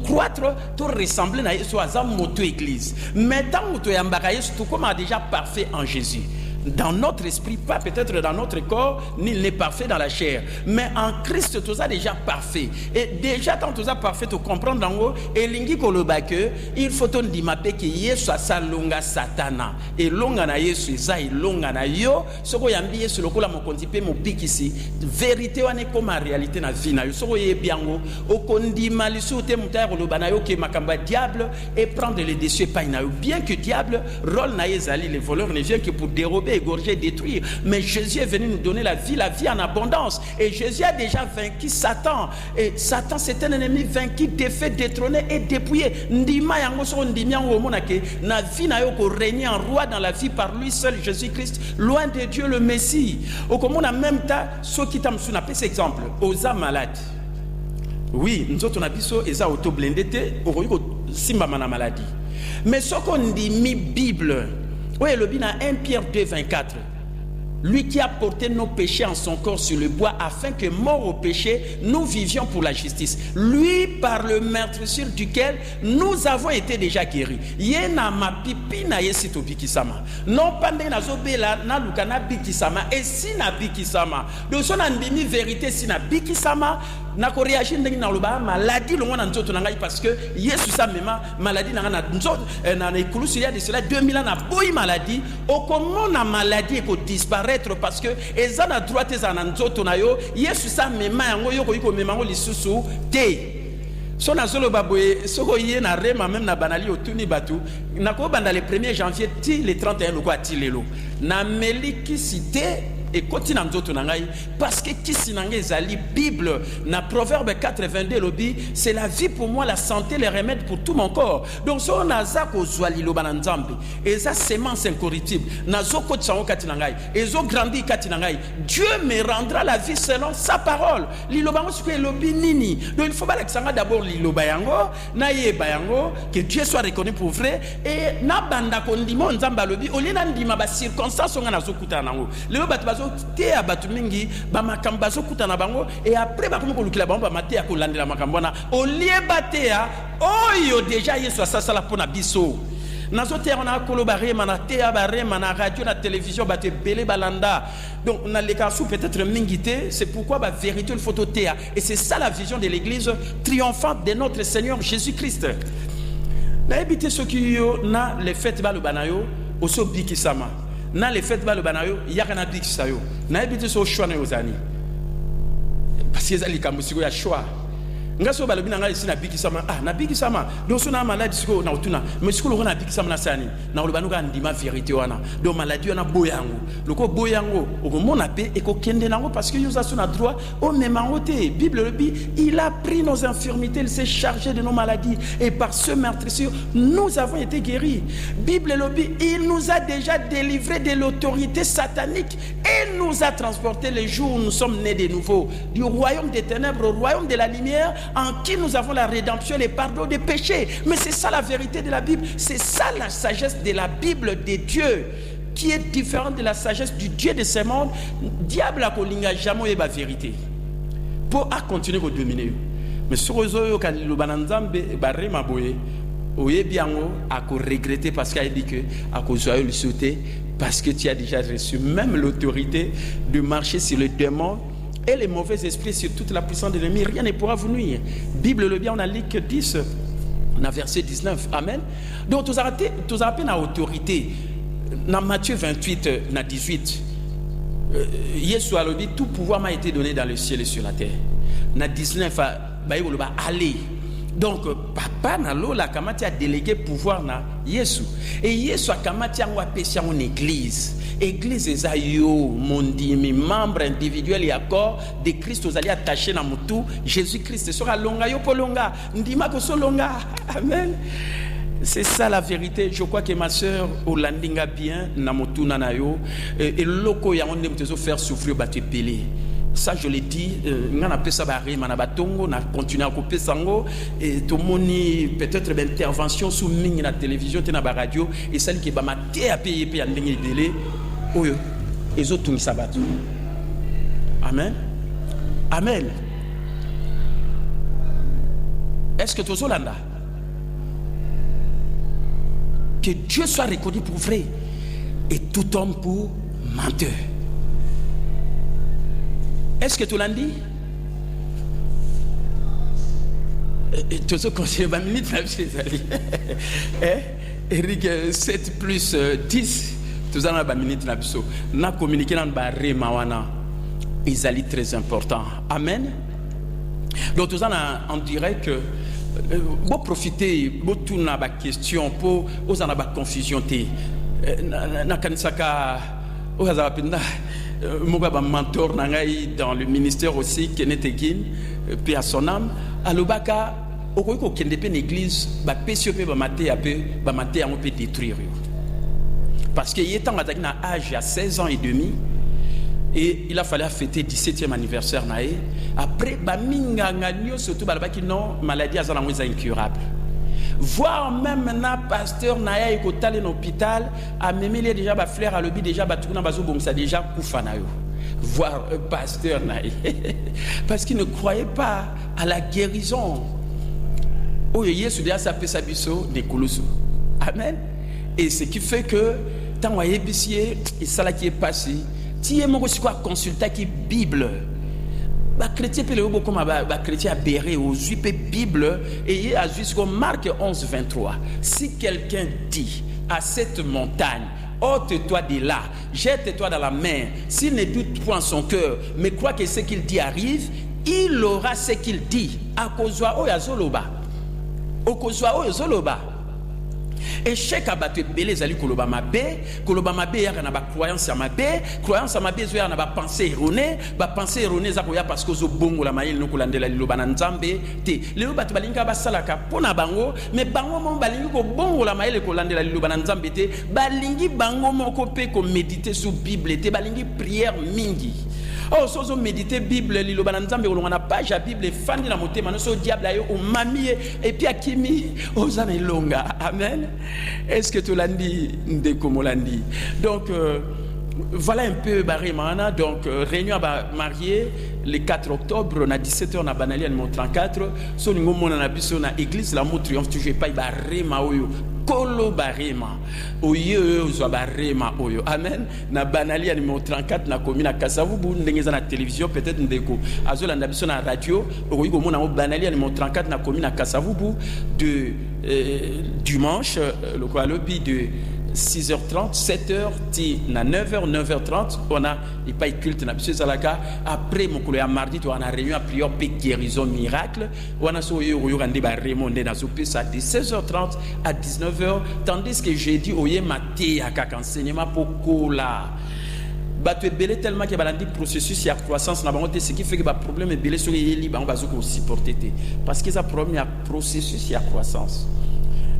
croître to ressembler na Yesu aza moto église mais tant moto ya mbaka Yesu to koma déjà parfait en Jésus. Dans notre esprit, pas peut-être dans notre corps, ni il n'est parfait dans la chair. Mais en Christ, tout ça déjà parfait. Et déjà, tant tout ça parfait, tu comprends dans haut, et l'ingi koloba que, il faut ton dimape que Yesu a sa longa satana. Et longa na Yesu, ça, et longa na yo, ce qu'on yambi Yesu, le kola mo kontipe mo bik ici. Vérité, on est comme en réalité na vie na yo. Ce qu'on y est bien haut, au kondi malisu, te mouta koloba na yo, ke makamba diable, et prendre les déçus pas na yo. Bien que diable, rôle na yezali, les voleurs ne viennent que pour dérober, égorger, détruire. Mais Jésus est venu nous donner la vie en abondance. Et Jésus a déjà vaincu Satan. Et Satan, c'est un ennemi vaincu, défait, détrôné et dépouillé. Ndima yango so ndimi yango monake na vie na yo ko régner en roi dans la vie par lui seul Jésus-Christ, loin de Dieu le Messie. Au comme en même temps, ceux qui t'ont sur cet exemple, aux âmes malades. Oui, nous autres on a biso eza auto blindé au simba mana maladie. Mais ce qu'on dit mi Bible oui, le bin a 1 Pierre 2, 24. Lui qui a porté nos péchés en son corps sur le bois, afin que, mort au péché, nous vivions pour la justice. Lui, par le meurtrissure duquel nous avons été déjà guéris. Yena ma pipi na yesito bikisama. Non pande na zobela na lukana bikisama. Et si na bikisama. Donc son andimi vérité si na bikisama. na ko réagir ndenge na loba maladie longo na nzoto na ngai parce que Yesu sa mema maladie na na nzoto na ekulusu il y a de cela 2000 ans na boyi maladie au comment na maladie ko disparaître parce que eza na droite eza na nzoto na yo Yesu sa mema yango yo ko mema ngo lisusu te. So na zolo baboye soko yé na rema même na banali otuni batu na ko banda le 1er janvier ti le 31 loko atilelo na meliki cité et continue à nzoto na ngai parce que kisi na ngai ezali Bible na Proverbe 4:22 lobi c'est la vie pour moi la santé les remèdes pour tout mon corps donc so naza ko zwali loba na nzambe eza semence incorruptible nazo ko tsango kati na ngai ezo grandi kati na ngai Dieu me rendra la vie selon sa parole liloba ngo siko lobi nini donc il faut pas l'exanga d'abord liloba yango na yeba yango que Dieu soit reconnu pour vrai et na banda ko ndimo nzamba lobi olina ndima ba circonstance nga nazo kutana nango lelo bat te abatu mingi ba makambo azokutana bango et après ba komi kolukila bango ba mate ya kolandela makambo na olie batea oyo déjà Yesu asala pona biso nazo te on a koloba rema na te abarema na radio na télévision ba te belé balanda donc na les cas peut-être mingité c'est pourquoi ba vérité le photo tea et c'est ça la vision de l'église triomphante de notre Seigneur Jésus-Christ na habité ceux qui na les fêtes ba le banayo oso bikisama na les fêtes ba le banayo yakana bikisa yo na habité so choix na yozani parce que ezali kamusiko ya choix ngaso balobi na ngai sina bikisama na bikisama donc so na maladie siko na otuna mais siko loko na bikisama na sani na olobanu ka ndima vérité wana donc maladie wana boyango loko boyango okomona pe ekokende nango parce que yoza so na droit au même côté Bible le dit il a pris nos infirmités il s'est chargé de nos maladies et par ce meurtrissure nous avons été guéris Bible le dit il nous a déjà délivrés de l'autorité satanique et nous a transportés les jours où nous sommes nés de nouveau du royaume des ténèbres au royaume de la lumière en qui nous avons la rédemption, les pardons des péchés. Mais c'est ça la vérité de la Bible. C'est ça la sagesse de la Bible de Dieu, qui est différente de la sagesse du Dieu de ce monde. Diable a kolinga jamais la vérité. Pour continuer à dominer. Mais sur les autres, quand le bananzambe barré ma boye, oye biango a regretté parce qu'il a dit que à cause de le sauter parce que tu as déjà reçu même l'autorité de marcher sur le démon. Et les mauvais esprits sur toute la puissance de l'ennemi, rien ne pourra vous nuire. Bible le bien, on a lu que 10, on a verset 19. Amen. Donc, tu as appelé à autorité. Dans Matthieu 28, na 18, Yesu a dit tout pouvoir m'a été donné dans le ciel et sur la terre. Na 19, allez. Donc, papa na lo la kamati a délégué pouvoir na Yesu. Et Yesu a kamati a péché en église. Église eza yo mondimi membre individuel et accord de Christ aux alliés attachés na mutu Jésus-Christ sera longa yo polonga ndima ko solonga amen. C'est ça la vérité. Je crois que ma sœur Olandinga bien na mutu na yo et loko ya onde mtezo faire souffrir ba te pelé. Ça je l'ai dit ngana pesa ba rima na batongo na continuer à couper sango et to moni peut-être d'intervention sous mingi na télévision te na ba radio et celle qui ba maté à payer pe ndenge délai oyo ezotungi sabatu. Amen. Amen. Est-ce que tu es Olanda? Que Dieu soit reconnu pour vrai et tout homme pour menteur. Est-ce que tu l'as dit? Tu as conseillé 20 minutes. Eric, 7 plus 10. Tout ça, on a communiqué dans le mawana. Ils allaient très important. Amen. Donc, tout ça, on dirait que vous profitez, vous tournez à la question pour vous en avoir confusion. Na kanisaka, vous avez mon mentor dans le ministère aussi, Kenneth Egin, puis à son âme. À l'Obaka, au Koiko Kendepe l'église, ba PCP ba maté un peu détruire. Parce qu'il était en âge à 16 ans et demi et il a fallu fêter 17e anniversaire nae. Après baminga ngagno surtout balabaki non maladie azana moins incurable. Voir même na pasteur nae ko tali en hôpital a memé déjà ba frère à lobi déjà ba tukuna bazo bomsa déjà kufa na yo. Voir pasteur nae parce qu'il ne croyait pas à la guérison. Oh Yesu déjà ça peut sabiso de koloso. Amen. Et ce qui fait que tant que et ça là qui est passé, tu es mon quoi consulter qui Bible. chrétien peut le beaucoup chrétien aberré aux juifs Bible et à jusqu'au Marc 11 23. Si quelqu'un dit à cette montagne, ôte-toi de là, jette-toi dans la mer, s'il ne doute point en son cœur, mais croit que ce qu'il dit arrive, il aura ce qu'il dit. À cause oya zoloba. Au cause oya zoloba. Et chaque abattu belé zali koloba mabe ya na ba croyance à mabe zo ya na ba pensée erronée za koya parce que zo bongo la mayel no kolandela liloba na nzambe te lelo batu balinga basalaka pona bango mais bango mo balingi ko bongo la mayel kolandela liloba na nzambe te balingi bango moko pe ko méditer sur Bible te balingi prière mingi. Oh, so méditer Bible, liloba na nzambe on a page à Bible fandi na motema no so diable ayo o mami et puis akimi ozana longa. Amen. Est-ce que tu l'as dit ndeko molandi? Donc voilà un peu Barimana. Donc réunion mariée le 4 octobre na 17h na banali en 34 so ningo mona na biso na église la mot triomphe toujours pas barema oyo kolo barema oyo zo barema oyo. Amen. Na banali en 34 na commune na Kasavubu ndenge za na télévision peut-être ndeko azola na biso na radio oyo mona banali en 34 na commune na Kasavubu de dimanche le quoi lobby de 6h30, 7h, na 9h, 9h30, on a les pas culte na biso zalaka. Après mon collègue mardi, on a réunion à prière pe guérison miracle. On a soyo rande ba remonde na sope ça de 16h30 à 19h, tandis que jeudi oye maté à kaka enseignement pour kola. Batu belé tellement que balandi processus ya croissance na bango te, ce qui fait que ba problème belé sur yeli ba on va ko supporter te parce que ça problème ya processus ya croissance.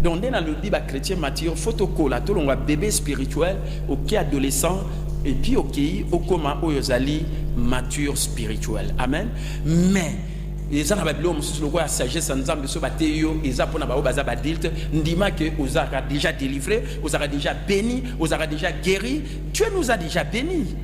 Donc, dans le Bible chrétien mature, photocola, tout le monde bébé spirituel, ok adolescent, et puis ok, au coma, au yozali, mature spirituel. Amen. Mais, les gens qui ont la sagesse, ils ont adulte, ndima que vous avez déjà délivré, vous avez déjà béni, vous avez déjà guéri. Dieu nous a déjà bénis.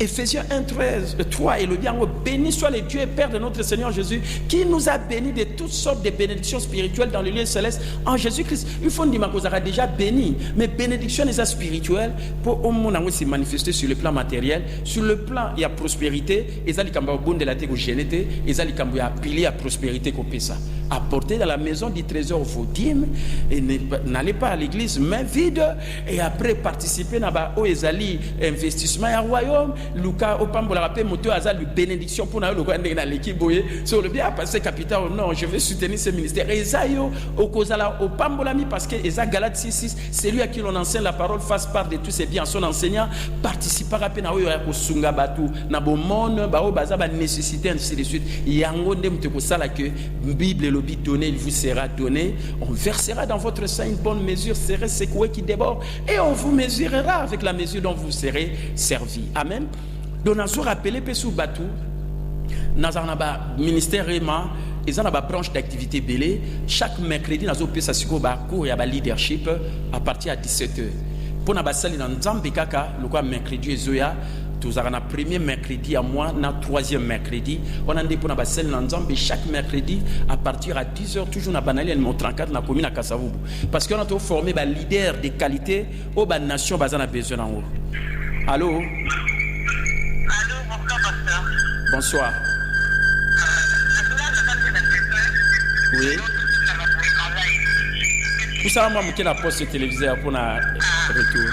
Ephésiens 1:3 et le bien béni soit le Dieu et Père de notre Seigneur Jésus qui nous a bénis de toutes sortes de bénédictions spirituelles dans les lieux célestes en Jésus-Christ. Il faut dire qu'on a déjà béni, mais bénédiction est spirituelle pour au moins se manifester sur le plan matériel, sur le plan il y a prospérité, et ça les cambo bon de la terre génété, et ça les cambo a pilier à prospérité qu'on peut ça. Apportez dans la maison du trésor vos dîmes et n'allez pas à l'église main vide et après participer à au ezali investissement à royaume. Luka opambola rappel moto azal bénédiction pour na lokwa ndenge na l'équipe boye sur le bien passer capital. Non, je vais soutenir ce ministère ezayo okozala opambola mi parce que eza Galates 6:6 celui à qui l'on enseigne la parole fasse part de tous ses biens. Son enseignant participera pe na oyo ya kosunga batu na bomone ba o baza ba nécessité ainsi de suite. Yango ndem te ko sala que Bible le but donné il vous sera donné, on versera dans votre sein une bonne mesure serrée secouée qui déborde et on vous mesurera avec la mesure dont vous serez servi. Amen. Donc, nous avons rappelé que nous avons un ministère ils ont une branche d'activité belé. Chaque mercredi, nous avons un cours et un leadership à partir de 17h. Pour nous salle dans Nzambe Kaka, le mercredi Zoya, nous avons un premier mercredi à moi, un troisième mercredi. On a des pour nous salle dans Nzambe chaque mercredi à partir de 10h, toujours dans Banali et mon 34 dans la commune à Kasavubu. Parce qu'on a formé des leaders de qualité aux nations qui ont besoin en haut. Allô? Bonsoir. Oui. Vous savez, moi, je la poste télévisée pour un retour.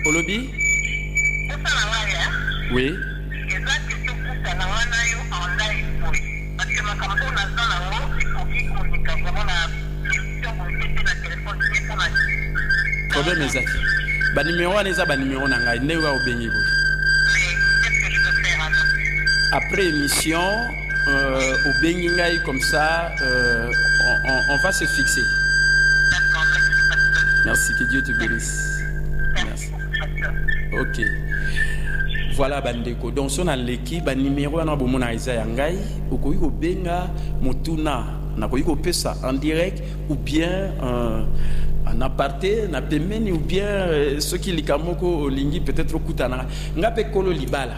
Au lobby? Oui. Problème est ça. Ba numéro aneza ba numéro nanga ndewa obengi bo. Qu'est-ce que je peux faire alors? Après émission obengi ngai comme ça on va se fixer. D'accord. Merci, que Dieu te bénisse. Merci. OK. Voilà bandeko. Donc son aleki ba numéro na bomona Isaiah ngai okoyi ko benga motuna na koyi ko pesa en direct ou bien en aparté na pemeni ou bien ceux qui likamoko lingi peut-être okutana ngape kolo libala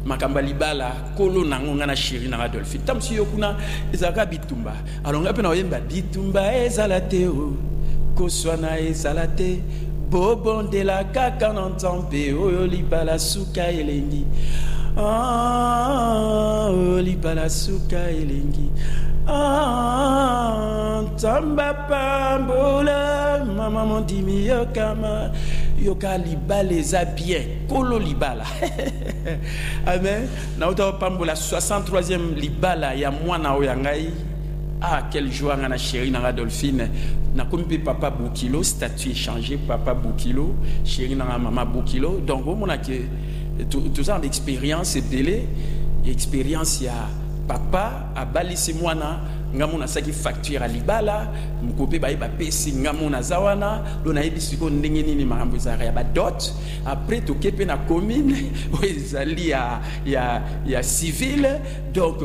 makamba libala kolo nango ngana shiri na Adolphe tamsi yokuna ezaka bitumba alors ngape na oyemba bitumba ezalate o koswana ezalate Bobo de la kaka n'entampe, oyo libala suka elengi. Oyo libala suka elengi. Tamba pambola, maman mon dimi yokama, yoka libala les bien, kolo libala. Amen. Na ota pambola 63e libala ya mwana oyangai. Ah, quelle joie, na chérie, na Adolphine. Na kombi papa Boukilo, statut échangé, papa Boukilo, chérie, na maman Boukilo. Donc, on a que tout ça d'expérience et délai. Expérience, il y a papa, à Balisi Mwana, ngamona saki facture à Libala, mkope ba pesi ngamona zawana, dona ebisiko ndenge nini makambo za ya ba dot. Après to kepe na commune, ezali ya civil, donc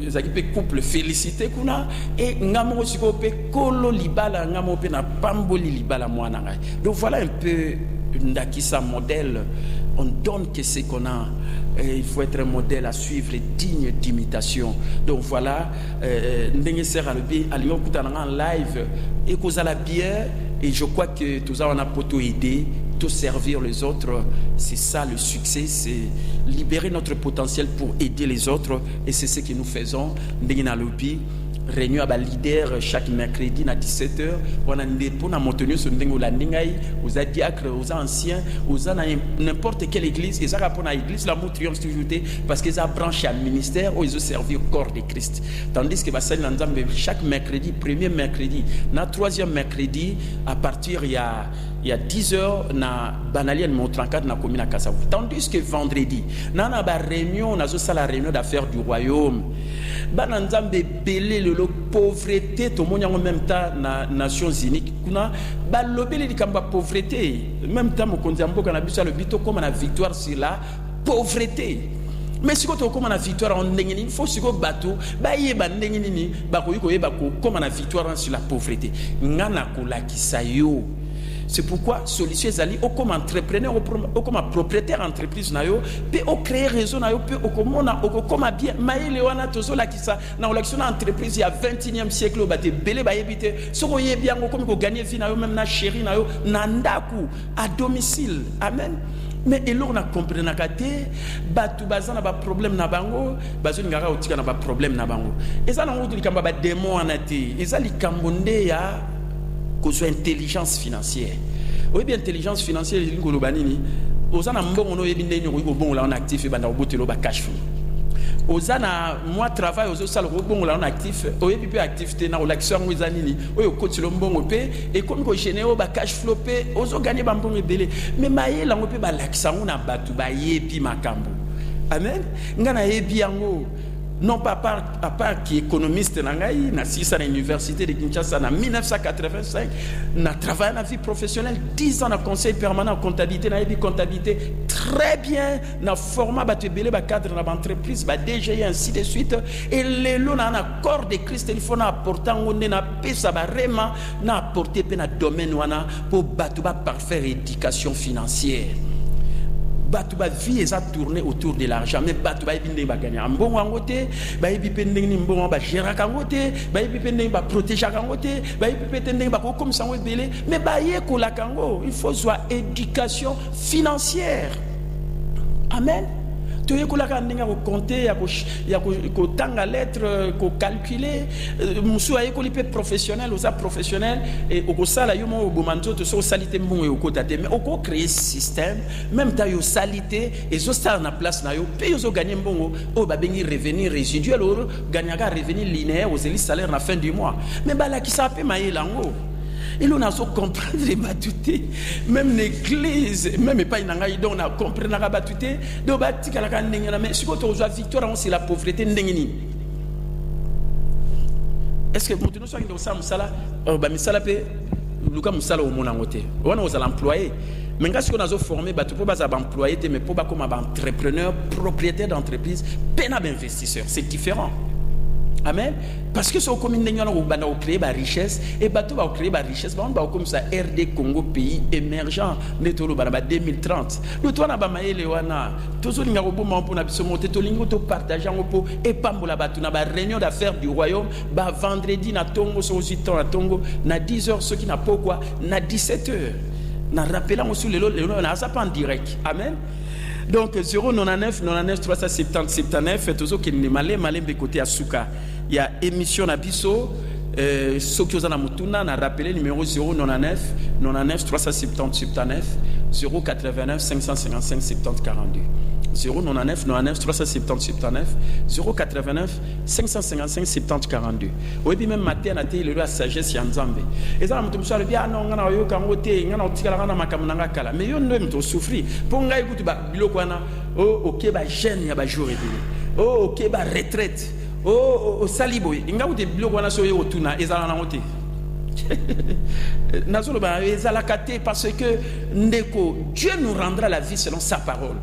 ezaki pe couple félicité kuna et ngamo siko pe kolo Libala ngamo pe na pamboli Libala mwana ngai. Donc voilà un peu ndakisa modèle. On donne que ce qu'on a. Il faut être un modèle à suivre et digne d'imitation. Donc voilà, Ndenge Seralobi, à Lyon, en live, et qu'on a la bière, et je crois que tout ça, on a pour tout aider, tout servir les autres. C'est ça le succès, c'est libérer notre potentiel pour aider les autres, et c'est ce que nous faisons. Ndenge Nalobi, réunion à leader chaque mercredi à 17h. On a pour maintenir ce ndenge la ningai, aux diacres, aux anciens, aux n'importe quelle église. Et ça rapport à l'église, la mot triomphe toujours parce que ça branche à ministère où ils ont servi au corps de Christ. Tandis que chaque mercredi, premier mercredi, na troisième mercredi, à partir il y a 10h na banalienne mon 34 na commune à Kassavou. Tandis que vendredi, na ba réunion, na zo la réunion d'affaires du royaume. Bananzambe belé le pauvreté to monya en même temps na Nations Unies kuna ba lobeli likamba pauvreté même temps mo konzambo kana biso le bito comme na victoire sur la pauvreté. Mais si tu comme na victoire en ndengini il faut siko bato ba yeba ndengini ni ba ko yiko yeba ko comme na victoire sur la pauvreté ngana ko la kisayo. C'est pourquoi solution ezali o comme entrepreneur o comme propriétaire entreprise na yo pe o créer réseau na yo pe o comme comme bien maile wana tozo la kisa na olaction entreprise ya 21e siècle ba te belé ba yebite soko yebi yango comme ko gagner vie na yo même na chérie na yo na ndaku à domicile. Amen. Mais et l'on a compris na kate batu bazana ba problème na bango bazo ngara otika na ba problème na bango eza na ngudu likamba ba démon anate eza likambonde ya que soit intelligence financière. Oui, bien intelligence financière, c'est une banini. Ozana mbongo no yebinde ni ko bongo la on actif e banda obotelo ba cash flow. Ozana moi travail ozo sala ko bongo la on actif, oyebi pe activité na relaxation ngozanini. Oyo kotilo mbongo pe et comme ko généo ba cash flow pe ozo gagner ba mbongo belé. Mais maye la ngope ba laxango na batu ba yebi makambo. Amen. Ngana yebi yango. Non pas à part qui est économiste na à l'université de Kinshasa en 1985, n'a travaillé dans la vie professionnelle 10 ans dans conseil permanent en comptabilité, na comptabilité très bien, na format batebele ba cadre dans l'entreprise, ba DG ainsi de suite et les lots na accord de Christ il faut na apporter on na pesa ba rema na apporter pe na domaine wana pour batu ba parfaire éducation financière. Batuba vie est tourné autour de l'argent mais batuba ibinde ba gagner en bon angote ba ibipende ni mbongo ba gérer kangote ba ibipende ba protéger kangote ba ibipende ba comme ça belé mais ba ye ko la kango il faut soit éducation financière. Amen. Tu es là quand on compter, il y a tanga lettre, ko calculer, musu aye ko lipe professionnel, osa professionnel et au sala yo mo bomanzo to so salité mbongo yo ko tate mais au créer système même ta yo salité et zo sala na place na yo pe yo zo gagner mbongo o ba bengi revenu résiduel ou gagner revenu linéaire aux salaire na fin du mois mais ba la ki sa pe maye lango. Et l'on a comprendre les battutés, même l'église, même pas une angaï, on a compris la battuté, de bâtir la canne, mais si vous avez victoire, c'est la pauvreté n'engini. Est-ce que vous nous sommes dans ça, Moussala, Moussala, Lucas Moussala au monde en côté, on a l'employé. Mais quand on a formé, tu peux pas employé, mais pas comme entrepreneur, propriétaire d'entreprise, peine à investisseur, c'est différent. Amen. Parce que ce commune de Nyon va créer la richesse et bateau va créer la richesse. On va comme ça RD Congo pays émergent. Netolo baraba 2030. Le toi na ba maele wana. Toujours l'inga robo mon pour na biso monter to lingo to partager en po et pambola batu na ba réunion d'affaires du royaume ba vendredi na Tongo so aussi temps na Tongo na 10h ceux qui n'a pas quoi na 17h. Na rappelant aussi le na ça pas en direct. Amen. Donc 099 99 370 79 toujours qui n'est malé côté Asuka. Il y a émission na biso ceux qui ont mutuna na rappelé numéro 099 99 370 79 089 555 70 42 099 99 370 79 089 555 70 42. Oui, puis même matin na té la sagesse ya Nzambe. Et ça mutu msala bien non ngana yo kango te ngana otikala na makamuna kala. Mais yo ndo mutu souffrir. Pour ngai kutu ba biloko wana OK ba jeune ya ba jour et OK ba retraite. Saliboy inga ute biloko wana so yo tuna ezala na ngote. Nazolo ba ezala kate parce que ndeko Dieu nous rendra la vie selon sa parole.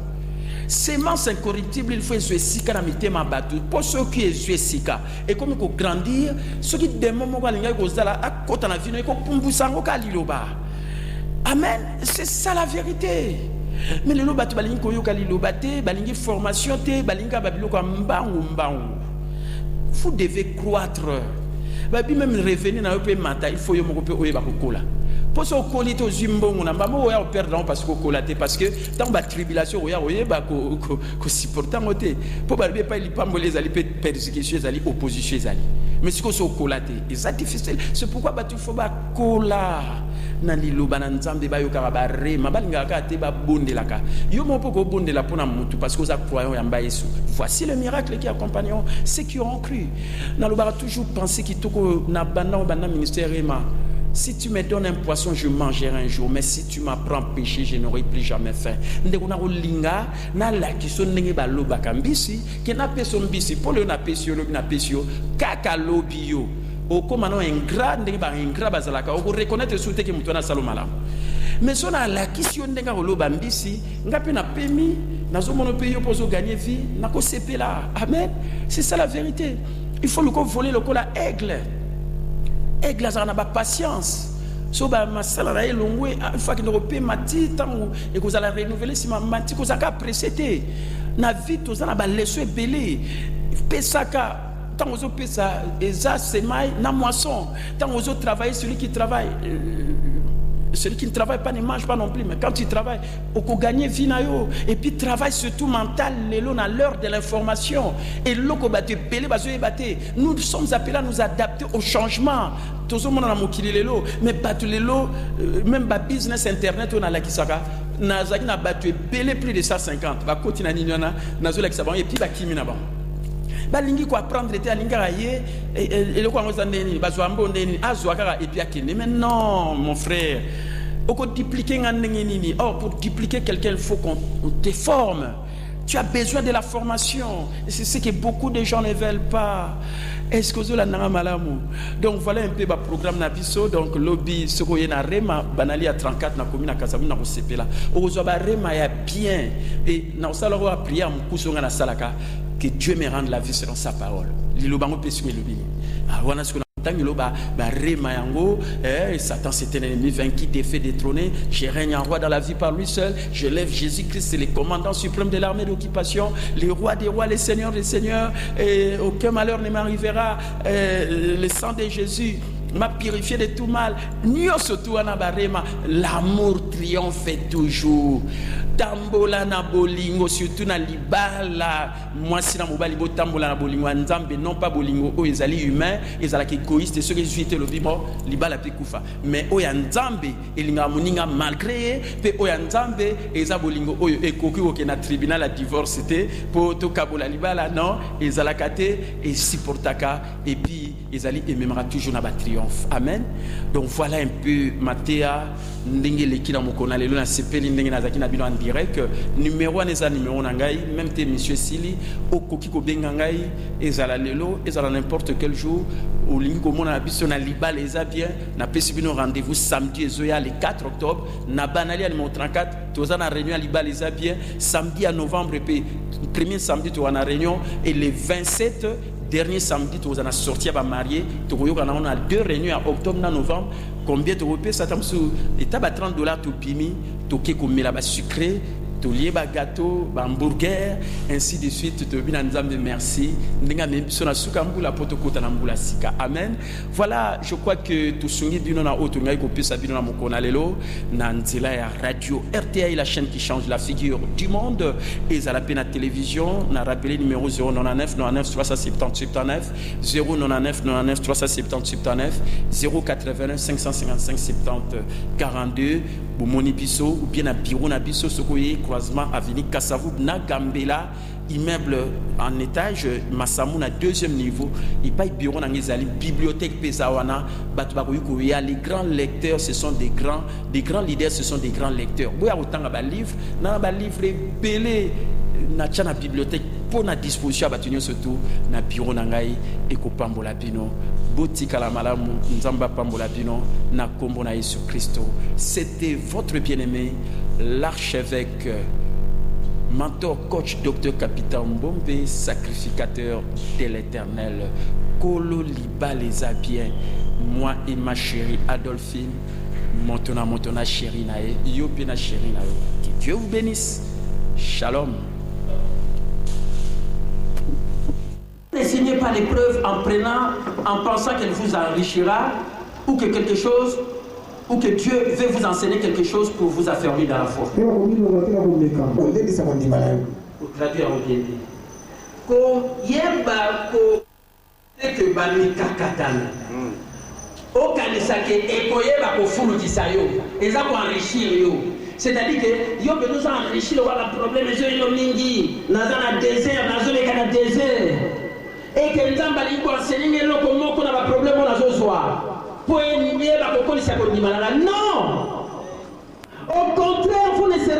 Sémence incorruptible, il faut jouer sika na mitema batu. Pour ceux qui jouent sika et comme il faut grandir, ceux qui des moments où l'inga kozala à côté na vie no ko pumbusango kaliloba. Amen, c'est ça la vérité. Mais le loba tu balingi koyo kaliloba te, balingi formation te, balinga babilo ko mbangu. Vous devez croître. Babi même revenir na pe mata, il faut yo moko pe oyeba kokola. Pour ce qualité aux zimbongo na mbamo oya perdre parce que kolaté parce que dans la tribulation oya oyeba ko supporter ngote pour ba pas li pambolé ali persécution ali opposition ali mais ce que so kolaté c'est difficile c'est pourquoi ba tu faut ba kola na liloba na Nzambe ba yo ka ba rema balinga ka te ba bondelaka yo mo poko bondela pona mutu parce que os croyants ya mba Yesu. Voici le miracle qui accompagne ceux qui ont cru. Na loba toujours penser qui toko na bana ministère ema. Si tu me donnes un poisson, je mangerai un jour. Mais si tu m'apprends à pêcher, je n'aurai plus jamais faim. Ndekuna olinga na la kiso ndenge ba loba kambisi, ke na peso mbisi, pole na pesio lobi na pesio, kaka lobi yo. O komano ingrat ndenge ba ingrat bazalaka, o reconnaître soute ke mutu na salomala. Mais so na la kiso ndenge ba loba mbisi, ngapi na pemi, nazo mono pe yo pozo gagner vie, na ko sepela. Amen. C'est ça la vérité. Il faut le voler le cola aigle. Aigle ça n'a pas patience. So ba masala na elongwe une fois que nous repé mati tango et que vous allez renouveler si ma mati que ça ka précédé. Na vie to ça na ba leso ebelé. Pesaka tango zo pesa eza semai na moisson. Tango zo travailler celui qui travaille celui qui ne travaille pas ne mange pas non plus, mais quand tu travailles, on peut gagner vie na yo. Et puis travail surtout mental, à l'heure de l'information. Et l'oko ba te pelé ba zo ebate. Nous sommes appelés à nous adapter au changement. Tout le monde a mokili lelo, mais batu lelo, même ba business internet on a la kisaka. Na zaki na batu pelé plus de 150. Ba koti na ninyana na zo la kisaba et puis ba kimi na ba. Balingi ko apprendre était alinga raye et le ko ngoza ndeni bazwa mbondeni azwa kaka et puis akene. Mais non mon frère, oko dupliquer ngandenge nini. Or pour dupliquer quelqu'un il faut qu'on te forme. Tu as besoin de la formation. Et c'est ce que beaucoup de gens ne veulent pas. Est-ce que vous avez malamu? Donc voilà un peu le programme Nabiso. Donc lobby Sokoye na Rema banali à 34 na commune à Kasamu na Osepela. Ozoba Rema ya bien et na osalo a prier mukuso na salaka que Dieu me rende la vie selon sa parole. Lilobango pesu lobi. Ah wana ce Loba, Rema yango, Satan c'est un ennemi vaincu, défait, détrôné. Je règne en roi dans la vie par lui seul. Je lève Jésus-Christ, c'est le commandant suprême de l'armée d'occupation, le roi des rois, le seigneur des seigneurs. Et aucun malheur ne m'arrivera. Le sang de Jésus m'a purifié de tout mal. L'amour triomphe toujours. Tambola na bolingo, surtout na libala. Moi, si na mobali bo tambola na bolingo, Nzambe non pas bolingo, o ezali humain, ezali égoïste, ceux qui juité le bimo, libala pe kufa. Mais o ya Nzambe, elinga moninga malgré, pe o ya Nzambe, eza bolingo oyo ekoki o ke na tribunal la divorce te, po to kabola libala non, ezala kate et supportaka et puis ezali ememera toujours na ba triomphe. Amen. Donc voilà un peu Matéa ndenge leki na mokona lelo na sepeli ndenge na zaki na bino en direct. Numéro 1 eza numéro na ngai, même te monsieur Sili okoki ko benga ngai ezala lelo ezala n'importe quel jour au lingi ko mona biso na libala eza bien na pesi bino rendez-vous samedi ezoya le 4 octobre na banali à numéro 34 toza na réunion à libala eza bien samedi à novembre pe premier samedi to na réunion et le 27 dernier samedi tu as sorti à marier tu as 2 réunions en octobre et novembre combien tu repères ça sur état $30 tu pimi tu que comme là-bas sucré tolier ba gâteau, ba hamburger, ainsi de suite. Te bien nzambe merci. Ndinga me biso na suka mbula poto kota na mbula sika. Amen. Voilà, je crois que tout songi bino na auto ngai ko pesa bino na mokona lelo na nzela ya radio RTI, la chaîne qui change la figure du monde. Et à la peine à télévision, na rappelé numéro 099 99 370 79 099 99 370 79 089 555 70 42. Bomoni biso ou bien à bureau na biso sokoye croisement avenue Kassavou na Gambela, immeuble en étage Massamou na deuxième niveau. Il pas bureau na ngezali bibliothèque pesawana batu bakoyiko ya. Les grands lecteurs ce sont des grands leaders, ce sont des grands lecteurs. Boya otanga ba livre na ba livre belé na tcha na bibliothèque pour na disposition batu nyo surtout na bureau na ngai ekopambola bino. Botika la malamu nzamba pambola bino na kombo na Yesu Christo. C'était votre bien-aimé l'archevêque mentor, coach, docteur, capitaine Mbombe, sacrificateur de l'Éternel. Kolo liba les a bien. Moi et ma chérie Adolphine, montona chérie nae, yo pena chérie nae. Que Dieu vous bénisse. Shalom. Ne signez pas l'épreuve en pensant qu'elle vous enrichira ou que quelque chose, ou que Dieu veut vous enseigner quelque chose pour vous affermir dans la foi. Traduire en bien. Ko yeba ko que bani kakatana. O kanisa ke ekoyeba ko fulu kisayo. Eza ko enrichir yo. C'est-à-dire que yo peut nous enrichir wala problème je yo mingi. Nazana désert, nazole kana désert. Et que nzamba li ko enseigner loko moko na ba problème na zo soir. Non! Au contraire, vous ne serez